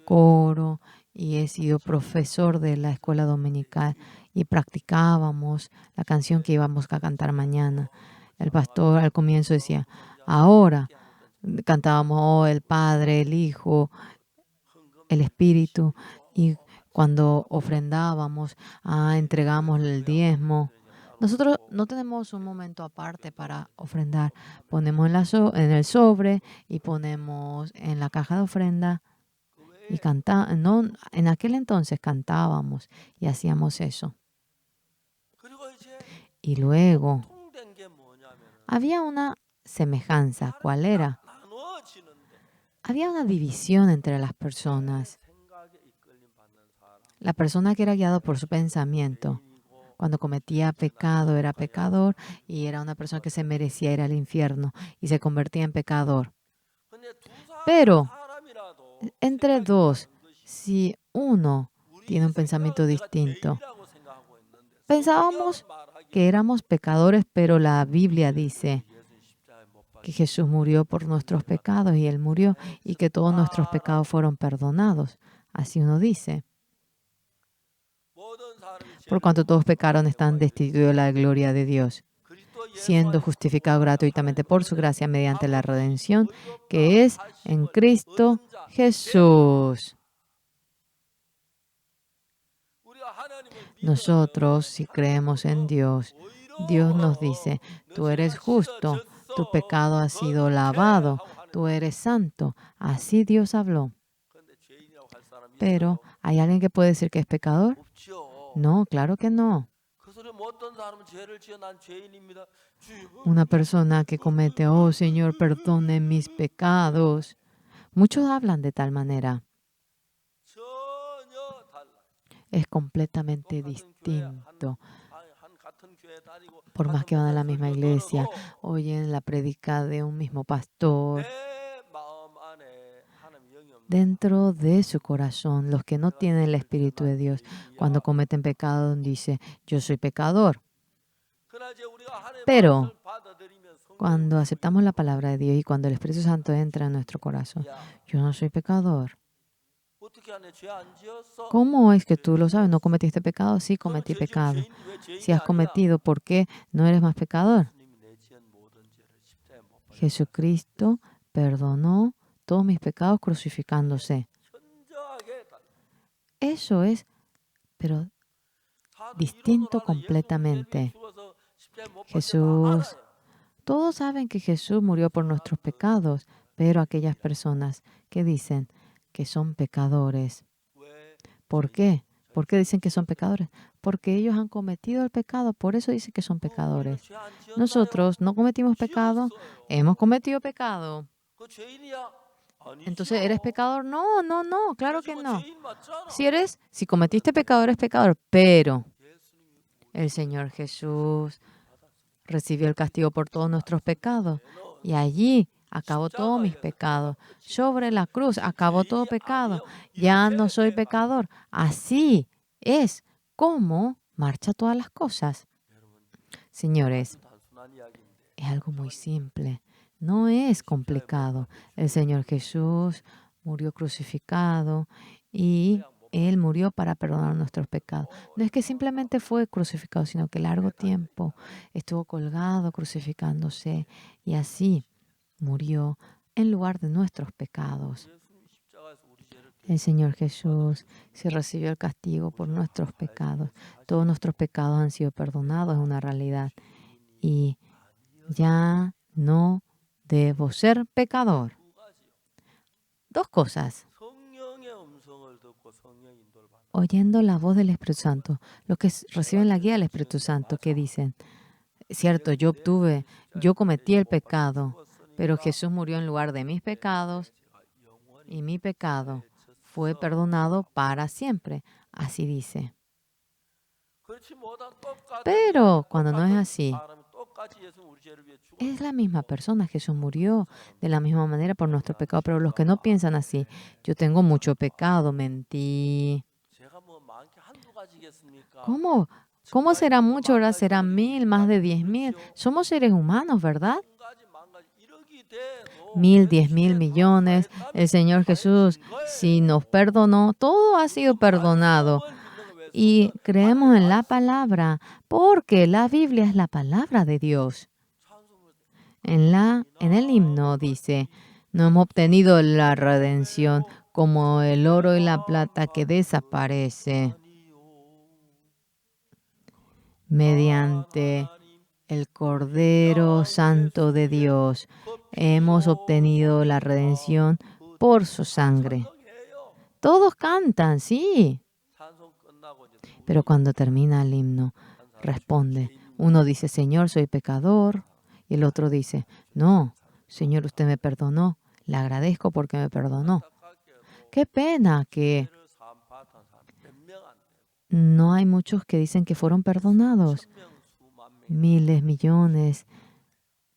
coro y he sido profesor de la escuela dominical y practicábamos la canción que íbamos a cantar mañana. El pastor al comienzo decía, ahora cantábamos oh, el Padre, el Hijo, el Espíritu, y cuando ofrendábamos, entregamos el diezmo. Nosotros no tenemos un momento aparte para ofrendar. Ponemos en el sobre y ponemos en la caja de ofrenda y no, en aquel entonces cantábamos y hacíamos eso. Y luego había una semejanza. ¿Cuál era? Había una división entre las personas. La persona que era guiado por su pensamiento, cuando cometía pecado, era pecador y era una persona que se merecía ir al infierno y se convertía en pecador. 근데 Pero 사람이라도 entre 생각이 dos, 다른 것이 si uno tiene 우리 un pensamiento 생각은 내가 distinto, 죄인이라고 생각하고 있는데 pensábamos 성경 말하기를 que éramos pecadores, pero la Biblia dice 예수님 십자가에 못 que 박히신 Jesús murió por nuestros pecados y Él murió y que todos nuestros pecados fueron perdonados. Así uno dice. 모든 사람이 Por 죄를 cuanto todos 범하고 pecaron, están 하나님의 destituidos de la gloria de Dios, 그리스도 예수 siendo 안에서 justificados 구원받아 gratuitamente 하나님의 por su 은혜로 gracia mediante la 아버지 redención 의롭다 que es en 하심을 Cristo 얻은 자 되라. Jesús. 우리가 하나님을 믿으면 Nosotros, si creemos en Dios, Dios nos dice, 너 tú 죄가 eres justo, tu 씻어졌어 pecado ha sido 거룩해 lavado, 하고 하는 tú eres santo. Así Dios habló. 그런데 죄인이라고 할 사람이 Pero, 있어요? ¿hay alguien que puede decir que es pecador? 없죠. No, claro que no. 그 소리 못 어떤 사람은 죄를 지어 난 죄인입니다. 주여. Una persona que comete, oh Señor, perdone mis pecados. Muchos hablan de tal manera. 전혀 달라. Es completamente 똑같은 교회 distinto. 한 같은 교회 다니고 Por más 같은 que van a la 목사님 misma 설교 iglesia, 들어도 oyen la prédica de un mismo pastor. 내 마음 안에 하나님 영이 없는 Dentro de su corazón, los que no 내가 tienen el 죄를 Espíritu de 지어 난 Dios, 죄인이야. cuando cometen pecado, dice, yo soy pecador. 그러나 이제 우리가 하나님의 Pero 말씀을 받아들이면 성령이 cuando 우리 aceptamos la palabra de Dios y cuando el Espíritu Santo entra en nuestro corazón, 야, yo no soy pecador. 어떻게 하네? 죄 안 지었어? ¿Cómo es que 죄 tú lo sabes? ¿No 지었어. cometiste pecado? Sí, 그러면 cometí 죄 지으면 pecado. 죄인 왜 죄인이 Si has 아니야? cometido, ¿por qué no eres más pecador? 예수님이 내 지은 모든 죄를 십자가에 못 박혀 Jesucristo perdonó todos mis pecados crucificándose. 현저하게 달라. Eso es, pero 다들 distinto 이론으로 하는 completamente. 예수님이 죽어서 십자가에 못 박혀 다 Jesús, 알아요. todos saben que Jesús murió por nuestros pecados, pero aquellas personas que dicen que son pecadores, 왜? ¿por qué? ¿Por qué dicen que son pecadores? Porque ellos han cometido el pecado, por eso dicen que son 우리는 pecadores. 죄 안 지었나요? Nosotros no cometimos pecado, 지었어요. hemos cometido pecado. 그 죄인이야? Entonces, 아니죠. ¿eres pecador? No, no, no, claro 죄 que 지으면 no. 죄인 맞잖아. Si cometiste pecado, eres pecador, pero 예수님이 el Señor Jesús recibió el castigo por todos nuestros pecados y allí acabó todos mis pecados. Sobre la cruz acabó todo pecado. Ya no soy pecador. Así es como marcha todas las cosas. Señores, 단순한 이야기인데 es algo muy simple. No es complicado. El Señor Jesús murió crucificado y Él murió para perdonar nuestros pecados. No es que simplemente fue crucificado, sino que largo tiempo estuvo colgado crucificándose y así murió en lugar de nuestros pecados. 예수님이 십자가에서 우리 죄를 El Señor Jesús se recibió el castigo por nuestros pecados. Todos nuestros pecados han sido perdonados, es una realidad. Y ya no debo ser pecador. 두 가지요. Dos cosas. 성령의 음성을 듣고 성령의 인도를 받는 Oyendo la voz del Espíritu Santo, los que reciben la guía del Espíritu Santo, que dicen, cierto, yo cometí el pecado, pero Jesús murió en lugar de mis pecados y mi pecado fue perdonado para siempre. Así dice. 그렇지 못한 똑같은 Pero 이야기, cuando no es 똑같은 así, 사람이 똑같이 예수님 우리 죄를 위해 죽었어요. es la misma persona. Jesús murió de la misma manera por nuestro pecado, pero los que no piensan así, yo tengo mucho pecado, mentí. 제가 뭐 많게 한두 가지겠습니까? ¿Cómo será mucho, verdad? ¿Serán 1000, más de 10,000? Somos seres humanos, ¿verdad? 한 가지 만 가지 이러기 돼도 1000, 10,000 millones. El Señor Jesús, si nos perdonó, todo ha sido perdonado. Y creemos en la palabra, porque la Biblia es la palabra de Dios. En el himno dice, no hemos obtenido la redención como el oro y la plata que desaparece. Mediante el Cordero Santo de Dios hemos obtenido la redención por su sangre. Todos cantan, sí. Pero cuando termina el himno, responde. Uno dice, Señor, soy pecador. Y el otro dice, no, Señor, usted me perdonó. Le agradezco porque me perdonó. Qué pena que no hay muchos que dicen que fueron perdonados. 천명 수만 명이 Miles, millones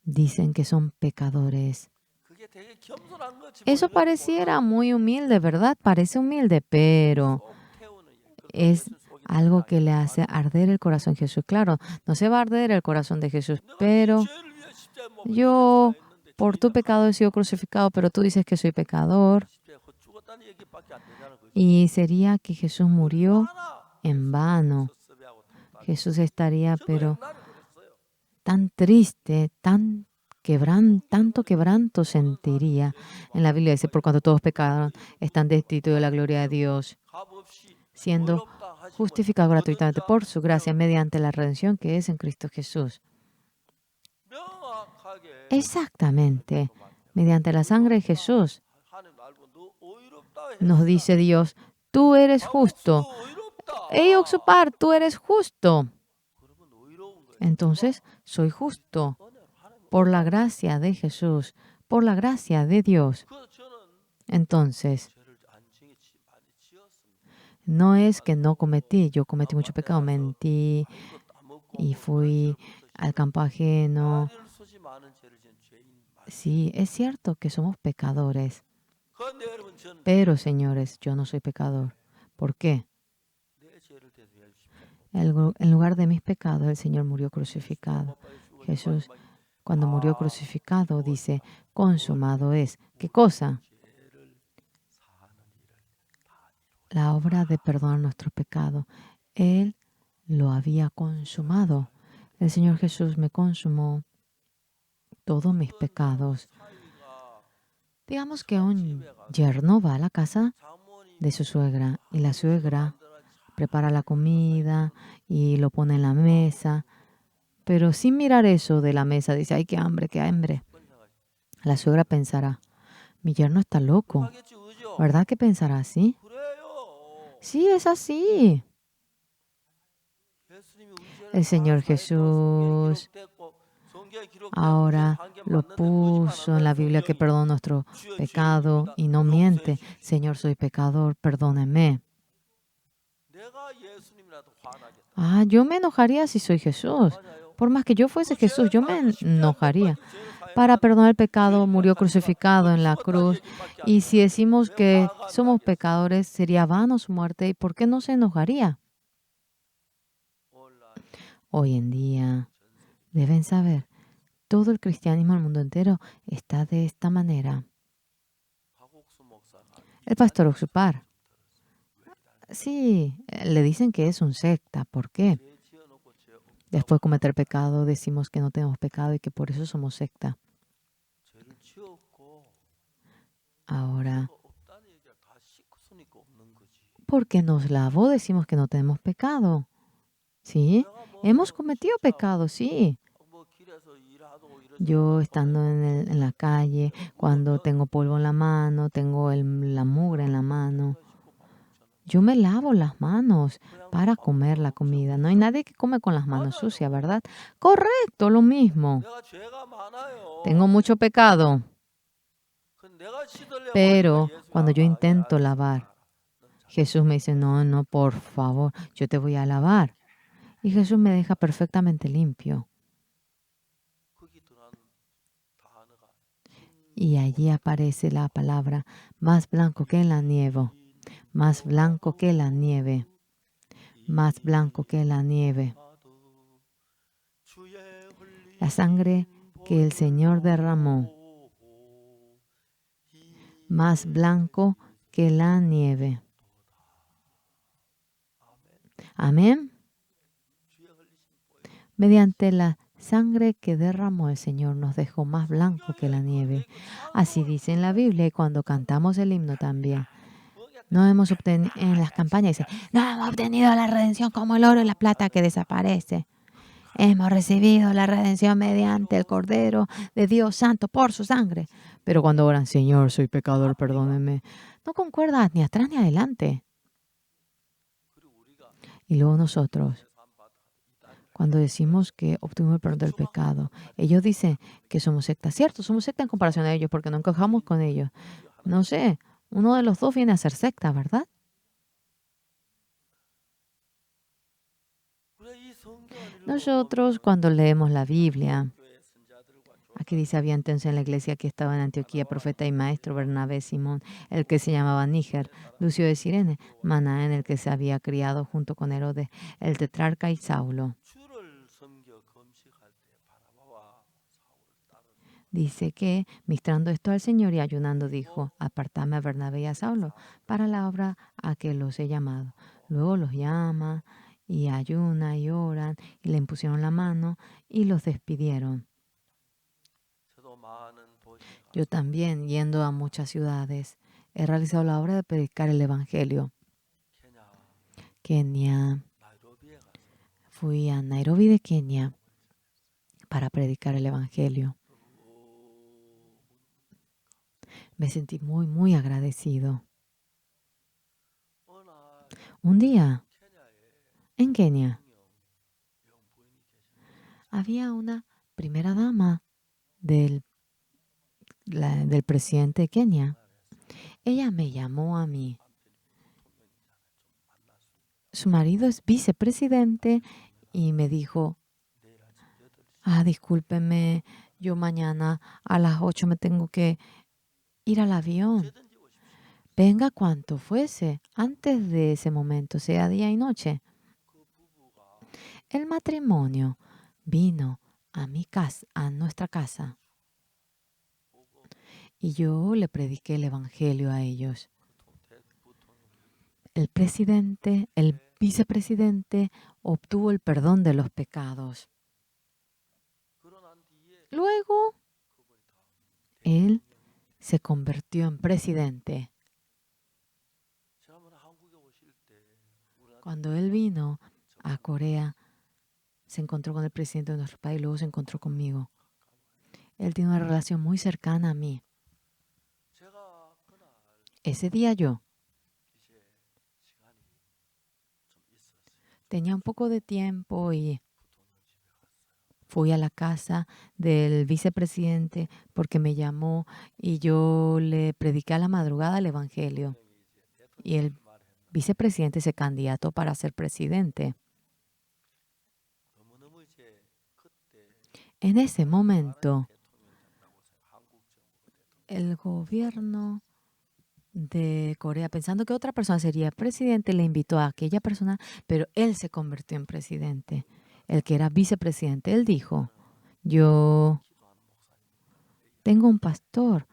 dicen que son pecadores. 그게 되게 겸손한 거지 뭐 Eso 이런지 pareciera 몰라. muy humilde, ¿verdad? Parece humilde, pero 쏙 태우는 그 es 예수 속이 algo que le 들어가는 hace 거야. arder el corazón de Jesús. Claro, no se va a arder el corazón de Jesús, 내가 네 pero 죄를 위해 십자가에 못 박혀 yo 했는데 por tu 죄인은 pecado he 하나님 sido crucificado, pero tú dices que soy pecador. 십자가에 헛 죽었다는 얘기밖에 안 되잖아 그지? Y sería que Jesús murió 얼마나 en vano. 섭섭해하고 답답해. Jesús estaría, 저도 pero 옛날에 그랬어요. tan triste, tanto quebranto sentiría. En la Biblia dice, por cuanto todos pecaron, están destituidos de la gloria de Dios, 값 없이 siendo 의롭다 하심을 justificados 얻은 gratuitamente 자 por su gracia mediante la redención que es en Cristo Jesús. 명확하게 Exactamente, mediante la sangre de Jesús, 하나님 알고 너 의롭다 nos 했어. dice Dios, tú eres justo. 너 의롭다. Eyuxupar, tú eres justo. 그러면 의로운 거예요. Entonces, soy justo 은혜로 하나님 por la gracia de Jesús, por la gracia de Dios. 그 저는 Entonces, 죄를 안 지었지 많이 지었습니다. no es que no cometí, yo cometí mucho pecado, mentí 아무것도 안 먹고 y fui al campo ajeno. 다리를 쏘지 많은 죄를 지은 죄인 많아요. Sí, es cierto que somos pecadores, 그런데 여러분 저는 pero señores, yo no soy pecador. ¿Por qué? 내 죄를 대속해 주십시오. En lugar de mis pecados, el Señor murió crucificado. Jesús, cuando murió crucificado, dice, consumado es. ¿Qué cosa? 죄를 사하는 일을 다 이루어. La obra de perdonar nuestros pecados. Él lo había consumado. El Señor Jesús me consumó todos mis pecados. 사위가 Digamos que un yerno va a la casa 장모님 de su suegra y la suegra prepara la comida y lo pone en la mesa, pero sin mirar eso de la mesa, dice, ay, qué hambre, qué hambre. La suegra pensará, mi yerno está loco, 하겠지 그죠? ¿verdad que pensará así? 그래요. Sí, es así. 예수님이 우리 죄를 El Señor 다 사해서 Jesús 성경에 기록된 ahora 한개 lo 맞는데 puso en la Biblia que perdona nuestro pecado y no miente. Señor, soy pecador, perdóneme. 내가 예수님이라도 화나겠다. Ah, yo me enojaría si soy Jesús. 맞아요. Por más que yo fuese 그 Jesús, yo 죄를 me 사하고 십자가에 못 enojaría. 박혀 죄를 사해서 Para perdonar el pecado murió crucificado en la 죽었다는 cruz. 얘기밖에 안 Y 돼요. si decimos 왜 que 화가 안 somos 나겠어요? pecadores, sería vano su muerte. ¿Y por qué no se enojaría? 온라인 Hoy en día 전 세계 deben saber, todo el cristianismo del mundo entero está de esta manera. 박옥수 목사가 El pastor Oxupar, sí, le dicen que es un secta. ¿Por qué? 죄 지어놓고 죄 없다고 Después de cometer pecado, decimos que no tenemos pecado y que por eso somos secta. 죄를 지었고 Ahora, 죄가 없다는 얘기가 다 씻고서니까 없는 거지. porque nos lavó, decimos que no tenemos pecado. ¿Sí? 내가 뭐 Hemos cometido 진짜 pecado, sí. 뭐 길에서 일하고 이러지 Yo 못하고 estando en la calle, cuando tengo polvo en la mano, tengo la mugre en la mano, 씻고 밥 먹잖아. yo me lavo las manos 그냥 para 밥 comer la 먹고 comida. No hay nadie que come con las manos 맞아요. sucias, ¿verdad? Correcto, lo mismo. 내가 죄가 많아요. Tengo mucho pecado, 근데 내가 씻으려고 pero 하니까 예수가 cuando yo 야, intento 알았어. lavar, 넌 잘- Jesús me dice, no, no, por favor, yo te voy a lavar. Y Jesús me deja perfectamente limpio. 거기 들어간 단어가 Y allí aparece la palabra más blanco que la nieve, más blanco que la nieve, más blanco que la nieve. La sangre que el Señor derramó, más blanco que la nieve. Amén. Mediante la sangre que derramó el Señor nos dejó más blanco que la nieve. Así dice en la Biblia y cuando cantamos el himno también. No hemos obtenido, en las campañas dice, no hemos obtenido la redención como el oro y la plata que desaparece. Hemos recibido la redención mediante el Cordero de Dios Santo por su sangre. Pero cuando oran, Señor, soy pecador, perdóneme, no concuerdas ni atrás ni adelante. Y luego nosotros, cuando decimos que obtuvimos el perdón del pecado, ellos dicen que somos secta. Cierto, somos secta en comparación a ellos porque no encajamos con ellos. No sé, uno de los dos viene a ser secta, ¿verdad? Nosotros cuando leemos la Biblia, aquí dice, había entonces en la iglesia que estaba en Antioquía profeta y maestro Bernabé, Simón, el que se llamaba Níger, Lucio de Cirene, Manaén, el que se había criado junto con Herodes, el tetrarca y Saulo. 주를 섬겨 금식할 때 바나바와 사울을 따르는 Dice que, ministrando esto al Señor y ayunando, dijo, apartadme a Bernabé y a Saulo para la obra a que los he llamado. Luego los llama y ayuna y oran y le impusieron la mano y los despidieron. 저도 많은 도시에 Yo 가서 también, yendo a muchas ciudades, he realizado la obra de predicar el Evangelio. 케냐, Kenia, 나이로비에 가서 fui a Nairobi de Kenia para predicar el Evangelio. Me sentí muy, muy agradecido. 어느 날 Un día, 케냐에 en Kenia, 영부인이 계셨는데 había una primera dama del presidente de Kenia. Ella me llamó a mí. Su marido es vicepresidente y me dijo, 내일 아침 8시 discúlpeme, yo mañana a las 8 me tengo que ir al avión. 언제든지 오십시오. Venga cuanto fuese, antes de ese momento, sea día y noche. 그 부부가 El matrimonio vino a mi casa, a nuestra casa, 보고 y yo le prediqué el evangelio a ellos. 부통령이 El presidente, el vicepresidente obtuvo el perdón de los pecados. 그러난 뒤에 Luego, 그분이 다 él se convirtió en presidente. 지난번에 한국에 오실 때 우리나라 Cuando él vino a Corea, se encontró con el presidente de nuestro país y luego se encontró conmigo. Él tiene una relación muy cercana a mí. 제가 그날 Ese día yo 이제 시간이 좀 있었어요. tenía un poco de tiempo y 부통령 집에 갔어요. fui a la casa del vicepresidente porque me llamó y yo le prediqué a la madrugada el evangelio. 부통령이 이제 Y el 대통령 말했는데 vicepresidente se candidató para ser presidente. 너무너무 이제 그때 En ese momento, 대통령이라고 해서 한국 정부 대통령 el gobierno de Corea, pensando que otra persona sería presidente, le invitó a aquella persona, pero él se convirtió en presidente. El que era vicepresidente, él dijo, yo 기도하는 목사님 tengo un pastor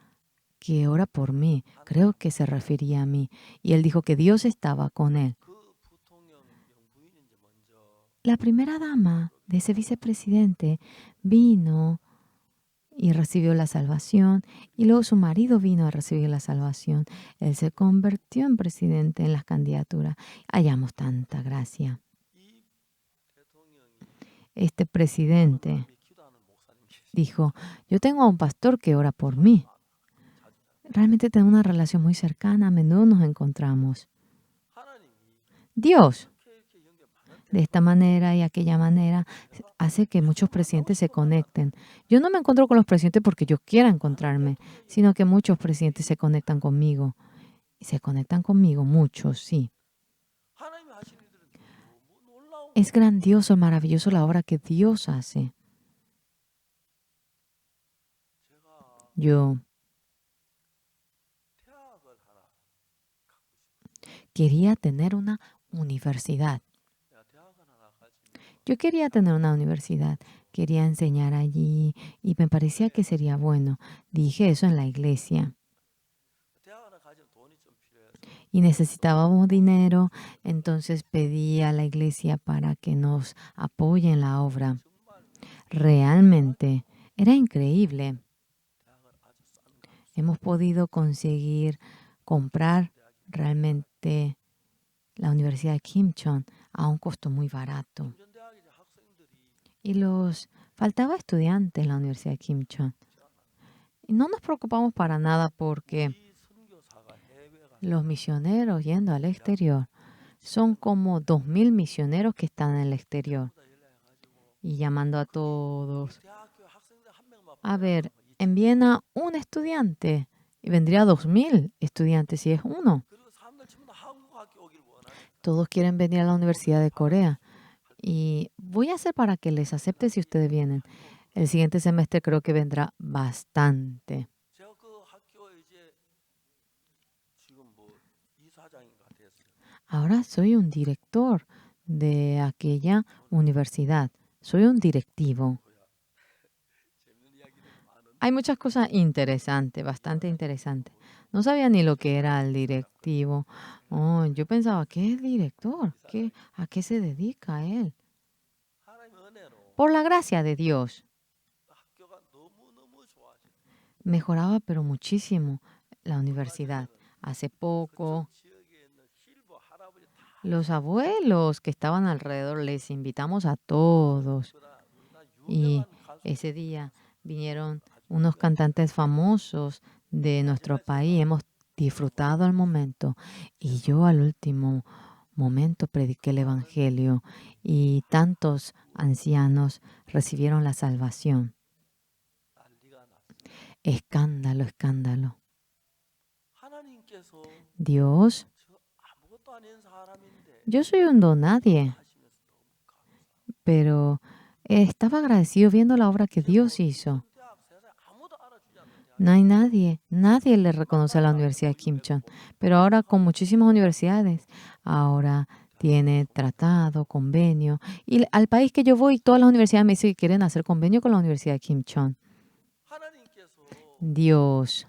que ora por mí. Creo que se refería a mí. Y él dijo que Dios estaba con él. 그 부통령 영부인이 이제 먼저 La primera dama de ese vicepresidente vino y recibió la salvación, y luego su marido vino a recibir la salvación. Él se convirtió en presidente en las candidaturas. Hallamos tanta gracia. 이 대통령이 Este presidente 사람이 기도하는 목사님 계시 dijo, yo tengo a un pastor que ora por mí. Realmente tenemos una relación muy cercana, a menudo nos encontramos. 하나님이 Dios, 이렇게 연결 많은 de esta manera y aquella manera, hace que muchos presidentes se conecten. Yo no me encuentro con los presidentes porque yo quiera encontrarme, sino que muchos presidentes se conectan conmigo. Y se conectan conmigo, muchos, sí. 하나님이 하시는 일들은 너무 놀라운 Es grandioso, maravilloso la obra que Dios hace. 제가 Yo 대학을 하나 갖고 싶어요. quería tener una universidad. 내가 대학을 하나 가지면 Yo quería tener una universidad, quería enseñar allí y me parecía que sería bueno. Dije eso en la iglesia 대학 하나 가지면 돈이 좀 필요해서 y necesitábamos dinero, entonces pedí a la iglesia para que nos apoye en la obra. 정말 Realmente era increíble. 대학을 아주 싼 값. Hemos podido conseguir comprar realmente la Universidad de Kimchon a un costo muy barato. 중전대학 이제 학생들이 Y faltaba estudiantes en la Universidad de Kimchon. Y no nos preocupamos para nada porque 이 선교사가 해외 가서 los misioneros yendo al exterior son como 2.000 misioneros que están en el exterior 보다 연락해가지고 y llamando a todos. 대학교 학생들 한 명만 A 보내라고 ver, 하면 envíen a un estudiante y vendría 2.000 estudiantes si es uno. 그리고 사람들 전부 다 한국 학교 오길 원하니까 Todos quieren venir a la Universidad de Corea Y voy a hacer para que les acepte si ustedes vienen. El siguiente semestre creo que vendrá bastante. 제가 그 학교에 이제 지금 뭐 이사장인가 됐어요. Ahora soy un director de aquella universidad. Soy un directivo. 재밌는 이야기들이 많은데 Hay muchas cosas interesantes, bastante interesantes. No sabía ni lo que era el directivo. Oh, yo pensaba, ¿qué es director? ¿A qué se dedica él? 하나님의 은혜로 Por la gracia de Dios, 학교가 너무너무 좋아지고 mejoraba pero muchísimo la universidad. Hace poco, 그쪽 지역에 있는 실버 할아버지 다 los abuelos que estaban alrededor les invitamos a todos. 우리나라 Y 유명한 가수 ese día vinieron unos cantantes famosos de nuestro país. Hemos disfrutado el momento. Y yo al último momento prediqué el Evangelio y tantos ancianos recibieron la salvación. 난리가 났어요. Escándalo, escándalo. 하나님께서 Dios, 저 아무것도 아닌 사람인데 yo soy un donadie, 하시면서 너무 감사. pero estaba agradecido viendo la obra que Dios hizo. 대학 세상에 아무도 알아주지 않는 대학. No hay nadie le reconoce a la Universidad de Kim Chon, pero ahora con muchísimas universidades, ahora tiene tratado, convenio, y al país que yo voy, todas las universidades me dicen que quieren hacer convenio con la Universidad de Kim Chon. 하나님께서 Dios,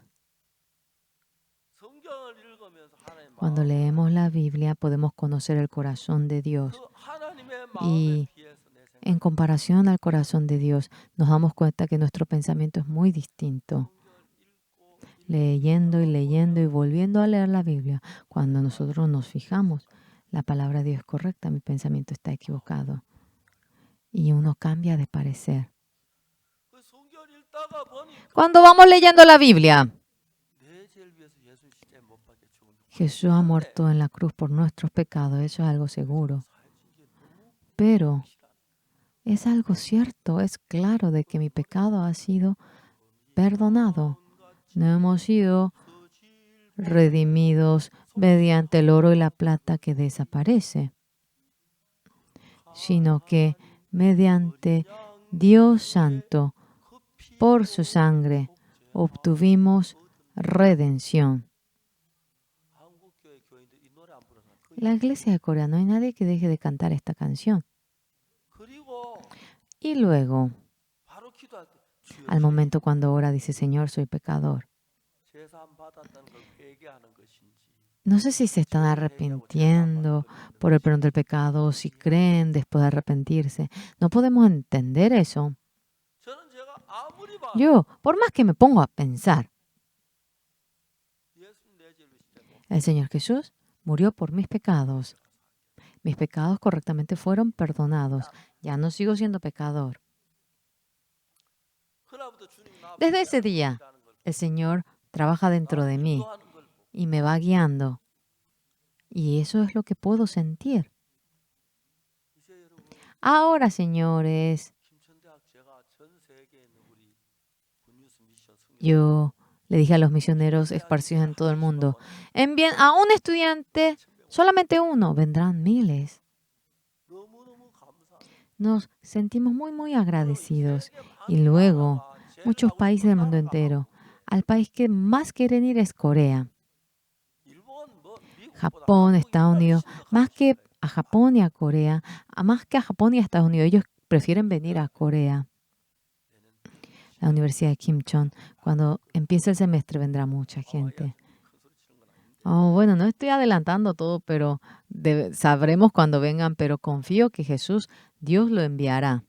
성경을 읽으면서 하나님 cuando 마음, leemos la Biblia podemos conocer el corazón de Dios 그 하나님의 y 마음에 비해서 내 생각 en comparación al corazón de Dios nos damos cuenta que nuestro pensamiento es muy distinto. Leyendo y leyendo y volviendo a leer la Biblia, cuando nosotros nos fijamos, la palabra de Dios es correcta, mi pensamiento está equivocado. Y uno cambia de parecer. 그 성경을 읽다가 보니까 Cuando vamos leyendo la Biblia, 내 죄를 위해서 예수 십자가에 못 박혀 죽은 Jesús ha muerto en la cruz por nuestros pecados, eso es algo seguro. 사해진 게 너무 Pero 확실한 es algo cierto, es claro de que mi pecado ha sido perdonado. No hemos sido redimidos mediante el oro y la plata que desaparece, sino que mediante Dios Santo, por su sangre, obtuvimos redención. 한국교회 교인들 이 노래 안 부르나? La iglesia de Corea, no hay nadie que deje de cantar esta canción. 그리고 Y luego, 바로 기도할 때 주여 al momento cuando ora, dice, Señor, soy pecador. 제사함 받았다는 걸 회개하는 것인지 No sé si se están arrepintiendo por el perdón del pecado o si creen después de arrepentirse. No podemos entender eso. 저는 제가 아무리 봐도 Yo, por más que me pongo a pensar, 예수님 내 죄를 십자가에 못 el Señor Jesús murió por mis pecados. Mis pecados correctamente fueron perdonados. Ya no sigo siendo pecador. 그날부터 주님이 나 Desde ese día, 인도하는 걸 el Señor trabaja dentro de mí 인도하는 걸 보고 y me va guiando. Y eso es lo que puedo sentir. 이제 여러분 Ahora, señores, 김천대학 제가 전 세계에 있는 우리 굿뉴스 미션 승리 yo le dije a los misioneros esparcidos en todo el mundo, envíen a un estudiante, solamente uno, vendrán miles. 너무너무 감사. Nos sentimos muy agradecidos. Y luego, muchos países del mundo entero, al país que más quieren ir es Corea. Japón, Estados Unidos, más que a Japón y a Corea, más que a Japón y a Estados Unidos, ellos prefieren venir a Corea. La Universidad de Kim Chon, cuando empiece el semestre vendrá mucha gente. Oh, bueno, no estoy adelantando todo, pero sabremos cuando vengan, pero confío que Jesús, Dios lo enviará.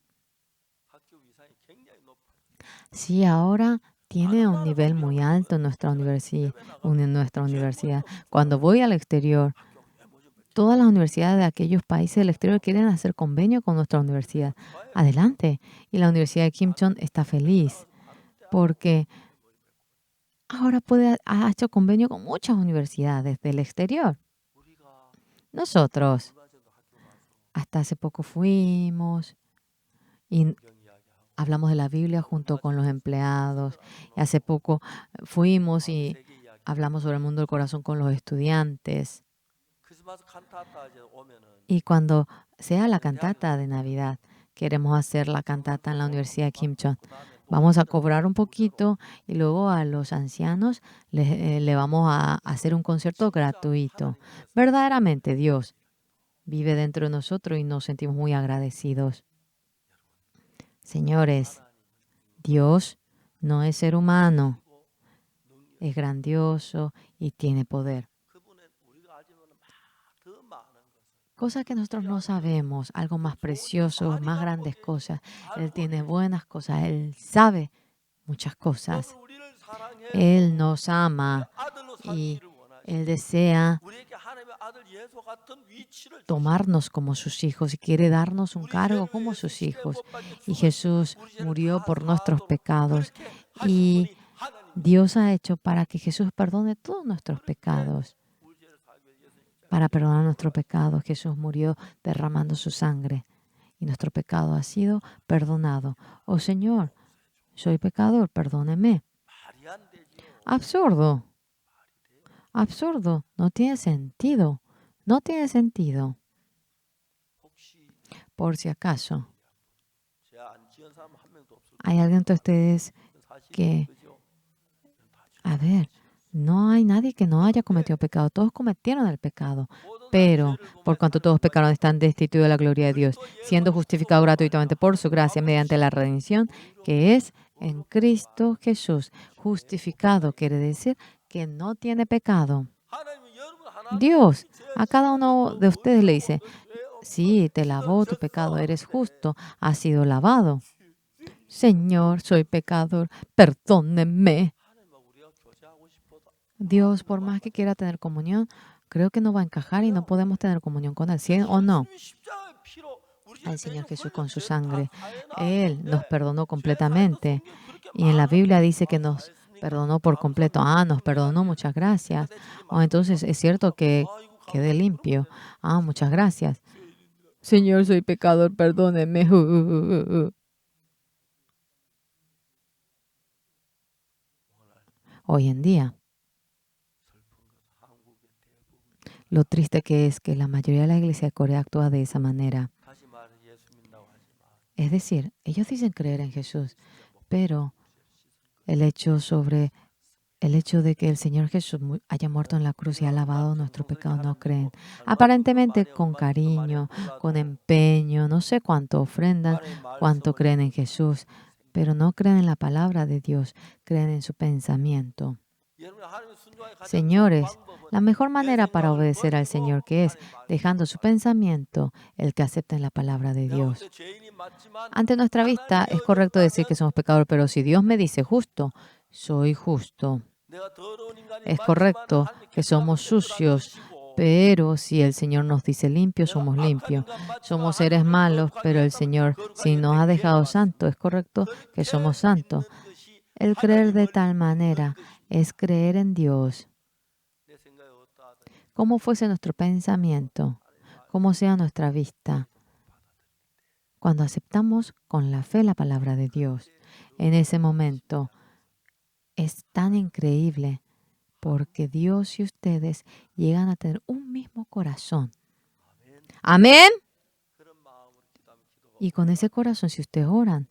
Sí, ahora tiene un nivel muy alto en nuestra universidad. Cuando voy al exterior, todas las universidades de aquellos países del exterior quieren hacer convenio con nuestra universidad. Adelante. Y la Universidad de Kim Chon está feliz porque ahora ha hecho convenio con muchas universidades del exterior. Nosotros, hasta hace poco fuimos y hablamos de la Biblia junto con los empleados. Y hace poco fuimos y hablamos sobre el mundo del corazón con los estudiantes. 크리스마스 칸타타 이제 오면은 Y cuando sea la cantata de Navidad, queremos hacer la cantata en la Universidad Kim-Chon. 그다음에 또 Vamos a cobrar un poquito y luego a los ancianos le vamos a hacer un concierto gratuito. Verdaderamente Dios vive dentro de nosotros y nos sentimos muy agradecidos. Señores, Dios no es ser humano, es grandioso y tiene poder. 그분은 우리가 알지 못하는 더 많은 것을 Cosas que nosotros no sabemos, algo más precioso, más grandes cosas. Él tiene buenas cosas, Él sabe muchas cosas. 너는 우리를 사랑해 Él nos ama 아들로 y 삼기를 원하시. Él desea 우리에게 하나님의 아들 예수 같은 위치를 tomarnos como sus hijos y quiere darnos un 우리 cargo 죄를 como 위해서 sus 십자가에 hijos. 못 박혀 Y 죽으셔서 Jesús 우리 죄를 murió 다 por nuestros 사하도록 pecados. 그렇게 하신 Y 분이 하나님이시죠. Dios ha hecho para que Jesús perdone todos nuestros pecados. 우리 죄를 사하기 위해 예수 십자가에 Para perdonar nuestros pecados, Jesús murió derramando su sangre. Y nuestro pecado ha sido perdonado. Oh Señor, soy pecador, perdóneme. 말이 안 되지요. Absurdo. Absurdo. No tiene sentido. No tiene sentido. 혹시 Por si acaso, 죄안 지은 사람 한 명도 없을 hay alguien de ustedes 사실 que, 그죠? a ver, no hay nadie que no haya cometido pecado. Todos cometieron el pecado. 모든 Pero, 죄를 por cuanto todos pecaron, están destituidos de la gloria de Dios, siendo justificados gratuitamente por su gracia mediante la redención que es en Cristo Jesús. Justificado quiere decir que no tiene pecado. 하나님은 여러분 하나 Dios a cada uno de ustedes le dice, sí, te lavó tu pecado, eres justo, has sido lavado. Señor, soy pecador, perdónenme. 하나님과 우리가 교제하고 싶어도 Dios, por más que quiera tener comunión, creo que no va a encajar y no podemos tener comunión con Él, ¿sí o no? 예수님이 십자가의 피로 우리 Al 죄를 Señor 대신 Jesús 흘려 con su 죄 sangre, 다 사해 Él nos 놨는데 perdonó 죄 사해도 completamente. 성경에 그렇게 Y en la 많은 Biblia dice que 다 nos 사했으니까 perdonó por completo. Ah, nos perdonó, muchas gracias. O entonces es cierto que quedé limpio. Ah, muchas gracias. Señor, soy pecador, perdóneme. Hoy en día, 한국의 대부분 lo triste que es que la mayoría de la iglesia de Corea actúa de esa manera. 다시 말해 예수 믿는다고 하지만 Es decir, ellos dicen creer en Jesús, pero el hecho de que el Señor Jesús haya muerto en la cruz y ha lavado nuestro pecado, no creen. Aparentemente con cariño, con empeño, no sé cuánto ofrendan, cuánto creen en Jesús, pero no creen en la palabra de Dios, creen en su pensamiento. Señores, la mejor manera para obedecer al Señor que es dejando su pensamiento, el que acepten la palabra de Dios. Ante nuestra vista es correcto decir que somos pecadores, pero si Dios me dice justo, soy justo. Es correcto que somos sucios, pero si el Señor nos dice limpios, somos limpios. Somos seres malos, pero el Señor, si nos ha dejado santos, es correcto que somos santos. El creer de tal manera es creer en Dios. Como fuese nuestro pensamiento, como sea nuestra vista. Cuando aceptamos con la fe la palabra de Dios, en ese momento es tan increíble porque Dios y ustedes llegan a tener un mismo corazón. Amén. Y con ese corazón, si ustedes oran,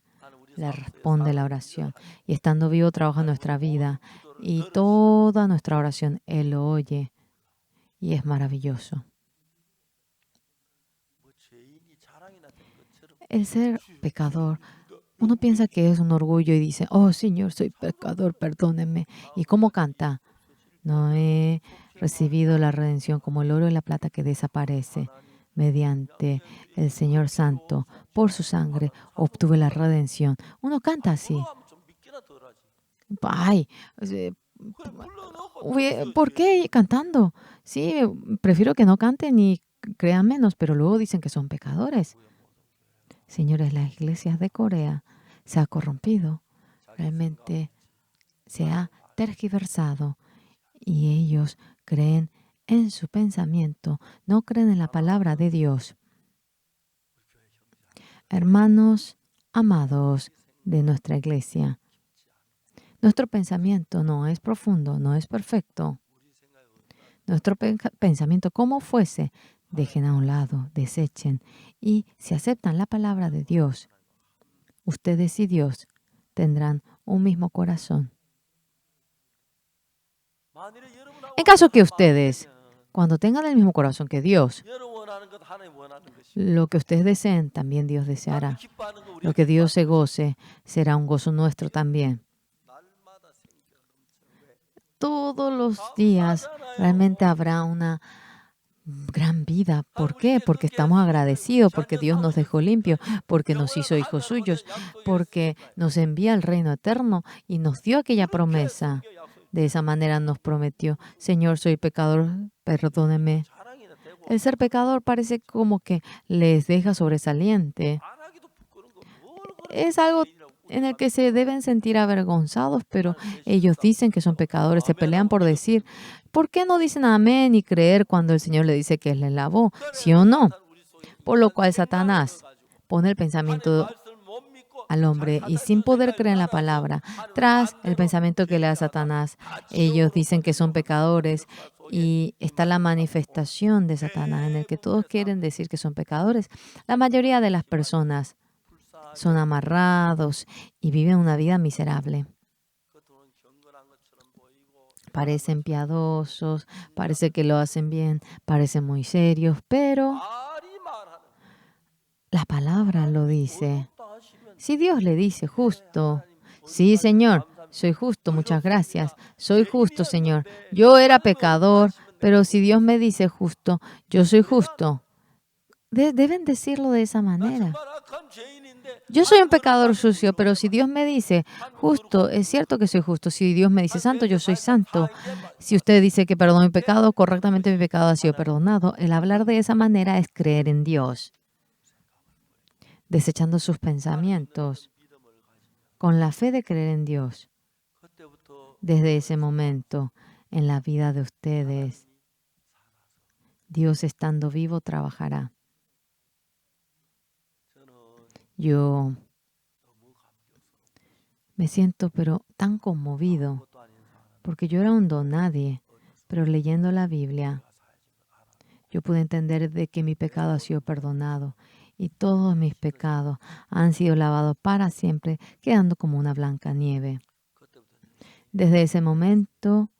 le responde la oración. Y estando vivo, trabaja en nuestra vida. Y toda nuestra oración, Él lo oye. Y es maravilloso. El ser pecador, uno piensa que es un orgullo y dice, oh Señor, soy pecador, perdóneme. ¿Y cómo canta? No he recibido la redención como el oro y la plata que desaparece. Mediante el Señor Santo, por su sangre, obtuve la redención. Uno canta así. Ay, ¿por qué cantando? Sí, prefiero que no canten y crean menos, pero luego dicen que son pecadores. Señores, las iglesias de Corea se ha corrompido, realmente se ha tergiversado y ellos creen en su pensamiento, no creen en la palabra de Dios. Hermanos amados de nuestra iglesia, nuestro pensamiento no es profundo, no es perfecto. nuestro pensamiento, como fuese, dejen a un lado, desechen. Y si aceptan la palabra de Dios, ustedes y Dios tendrán un mismo corazón. 만일에 여러분하고 En caso que 한 ustedes, 마음이면 cuando tengan el mismo corazón que Dios, 여러분 원하는 것 하나님 원하는 것이고 lo que ustedes deseen, también Dios 하나님이 deseará. 기뻐하는 거 Lo 우리가 que Dios se 기뻐하는 것이고 goce será un gozo nuestro también. 날마다 생겨 넘쳐 왜 Todos los días realmente 감사하잖아요. habrá una gran vida. ¿Por 하나님 qué? 우리께 Porque 그렇게 estamos 했으니까 agradecidos, porque 자녀 Dios nos dejó limpios, 삼으셨으니까요. porque nos 영원한 hizo hijos 하늘나라 suyos, 거저 porque 약속했으니까요. nos envía al reino eterno y nos dio aquella 그렇게 promesa. 성경 약속 De esa manera nos prometió, Señor, soy pecador, perdóneme. 자랑이나 대고 El ser pecador parece como que les deja sobresaliente. 안 하기도 부끄러운 거뭘 Es algo en el que se deben sentir avergonzados, pero ellos dicen que son pecadores, se pelean por decir, ¿por qué no dicen amén y creer cuando el Señor le dice que Él les lavó? ¿Sí o no? Por lo cual Satanás pone el pensamiento al hombre y sin poder creer en la palabra, tras el pensamiento que le da Satanás, ellos dicen que son pecadores y está la manifestación de Satanás en el que todos quieren decir que son pecadores. La mayoría de las personas son amarrados y viven una vida miserable. Parecen piadosos, parece que lo hacen bien, parecen muy serios, pero la palabra lo dice. Si Dios le dice justo, sí, Señor, soy justo, muchas gracias, soy justo, Señor. Yo era pecador, pero si Dios me dice justo, yo soy justo. Deben decirlo de esa manera. Yo soy un pecador sucio, pero si Dios me dice justo, es cierto que soy justo. Si Dios me dice santo, yo soy santo. Si usted dice que perdonó mi pecado, correctamente mi pecado ha sido perdonado. El hablar de esa manera es creer en Dios, desechando sus pensamientos, con la fe de creer en Dios. Desde ese momento, en la vida de ustedes, Dios estando vivo trabajará. Yo me siento pero tan conmovido porque yo era un don nadie, pero leyendo la Biblia yo pude entender de que mi pecado ha sido perdonado y todos mis pecados han sido lavados para siempre, quedando como una blanca nieve. Desde ese momento,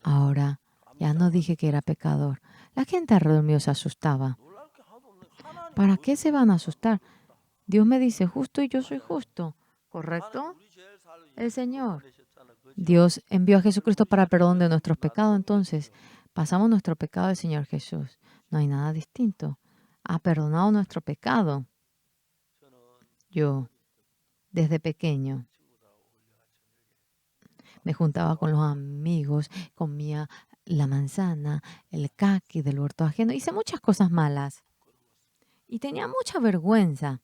ahora ya no dije que era pecador. La gente alrededor mío se asustaba. ¿Para qué se van a asustar? Dios me dice justo y yo soy justo, ¿correcto? El Señor. Dios envió a Jesucristo para el perdón de nuestros pecados, entonces pasamos nuestro pecado al Señor Jesús. No hay nada distinto. Ha perdonado nuestro pecado. Yo, desde pequeño, me juntaba con los amigos, comía la manzana, el caqui del huerto ajeno. Hice muchas cosas malas y tenía mucha vergüenza.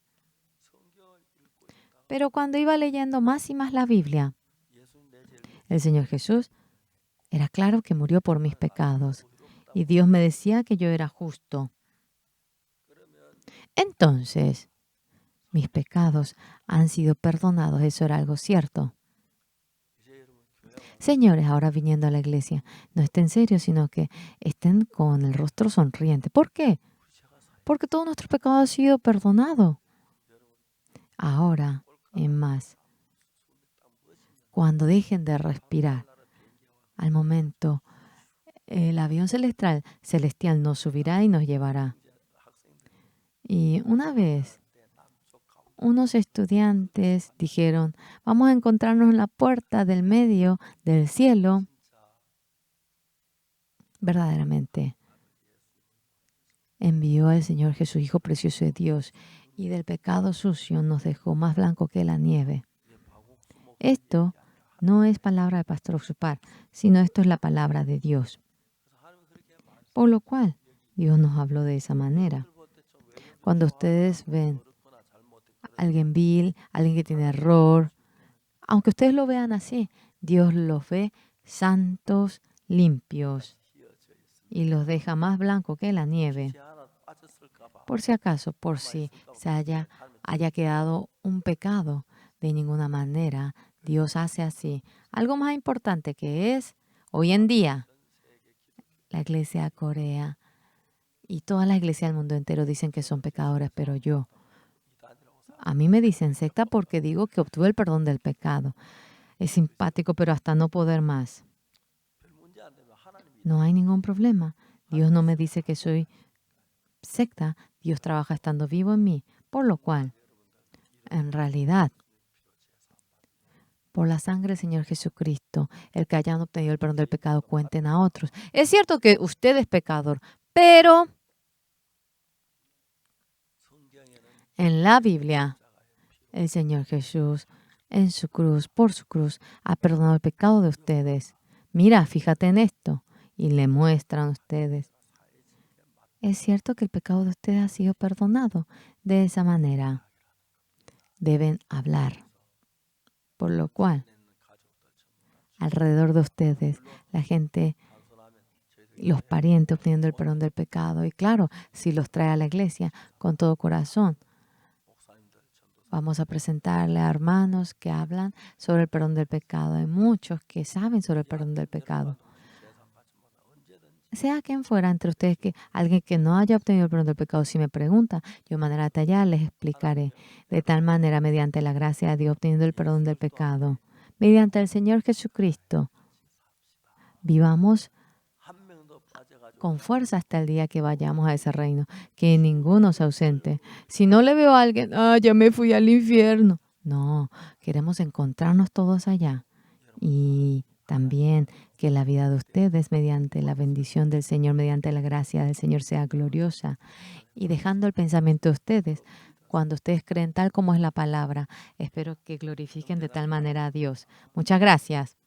Pero cuando iba leyendo más y más la Biblia, el Señor Jesús era claro que murió por mis pecados y Dios me decía que yo era justo. Entonces, mis pecados han sido perdonados. Eso era algo cierto. Señores, ahora viniendo a la iglesia, no estén serios, sino que estén con el rostro sonriente. ¿Por qué? Porque todos nuestros pecados han sido perdonados. Ahora, en más, cuando dejen de respirar, al momento, el avión celestial nos subirá y nos llevará. Y una vez, unos estudiantes dijeron, vamos a encontrarnos en la puerta del medio del cielo. Verdaderamente, envió al Señor Jesús, Hijo precioso de Dios, y del pecado sucio nos dejó más blanco que la nieve. Esto no es palabra del pastor Oxupar, sino esto es la palabra de Dios. Por lo cual, Dios nos habló de esa manera. Cuando ustedes ven a alguien vil, alguien que tiene error, aunque ustedes lo vean así, Dios los ve santos, limpios, y los deja más blancos que la nieve. Por si acaso, por si se haya quedado un pecado, de ninguna manera Dios hace así. Algo más importante que es, hoy en día, la iglesia de Corea y todas las iglesias del mundo entero dicen que son pecadores, pero yo, a mí me dicen secta porque digo que obtuve el perdón del pecado. Es simpático, pero hasta no poder más. 별 문제 안 되면 하나님이 No hay ningún problema. Dios no me dice que soy secta. Dios trabaja estando vivo en mí. Por lo cual, en realidad, por la sangre del Señor Jesucristo, el que hayan obtenido el perdón del pecado, cuenten a otros. Es cierto que usted es pecador, pero 성경에는 en la Biblia, el Señor Jesús, en su cruz, por su cruz, ha perdonado el pecado de ustedes. Mira, fíjate en esto. Y le muestran a ustedes. Es cierto que el pecado de ustedes ha sido perdonado. De esa manera deben hablar. Por lo cual, alrededor de ustedes, la gente, 단순하면 저희들이 los parientes obteniendo el perdón del pecado. Y claro, si los trae a la iglesia con todo corazón, 목사님들 전도사 vamos a presentarle a hermanos que hablan sobre el perdón del pecado. Hay muchos que saben sobre el perdón del pecado. 재산 받침보다 언제든지 Sea quien fuera entre ustedes, que alguien que no haya obtenido el perdón del pecado, si me pregunta, yo de manera detallada les explicaré. De tal manera, mediante la gracia de Dios, obteniendo el perdón del pecado, mediante el Señor Jesucristo, vivamos 한 명도 빠져가지고 con fuerza hasta el día que vayamos a ese reino, que ninguno se ausente. Si no le veo a alguien, ya me fui al infierno. No, queremos encontrarnos todos allá. Y también que la vida de ustedes, mediante la bendición del Señor, mediante la gracia del Señor, sea gloriosa. Y dejando el pensamiento de ustedes, cuando ustedes creen tal como es la palabra, espero que glorifiquen de tal manera a Dios. Muchas gracias.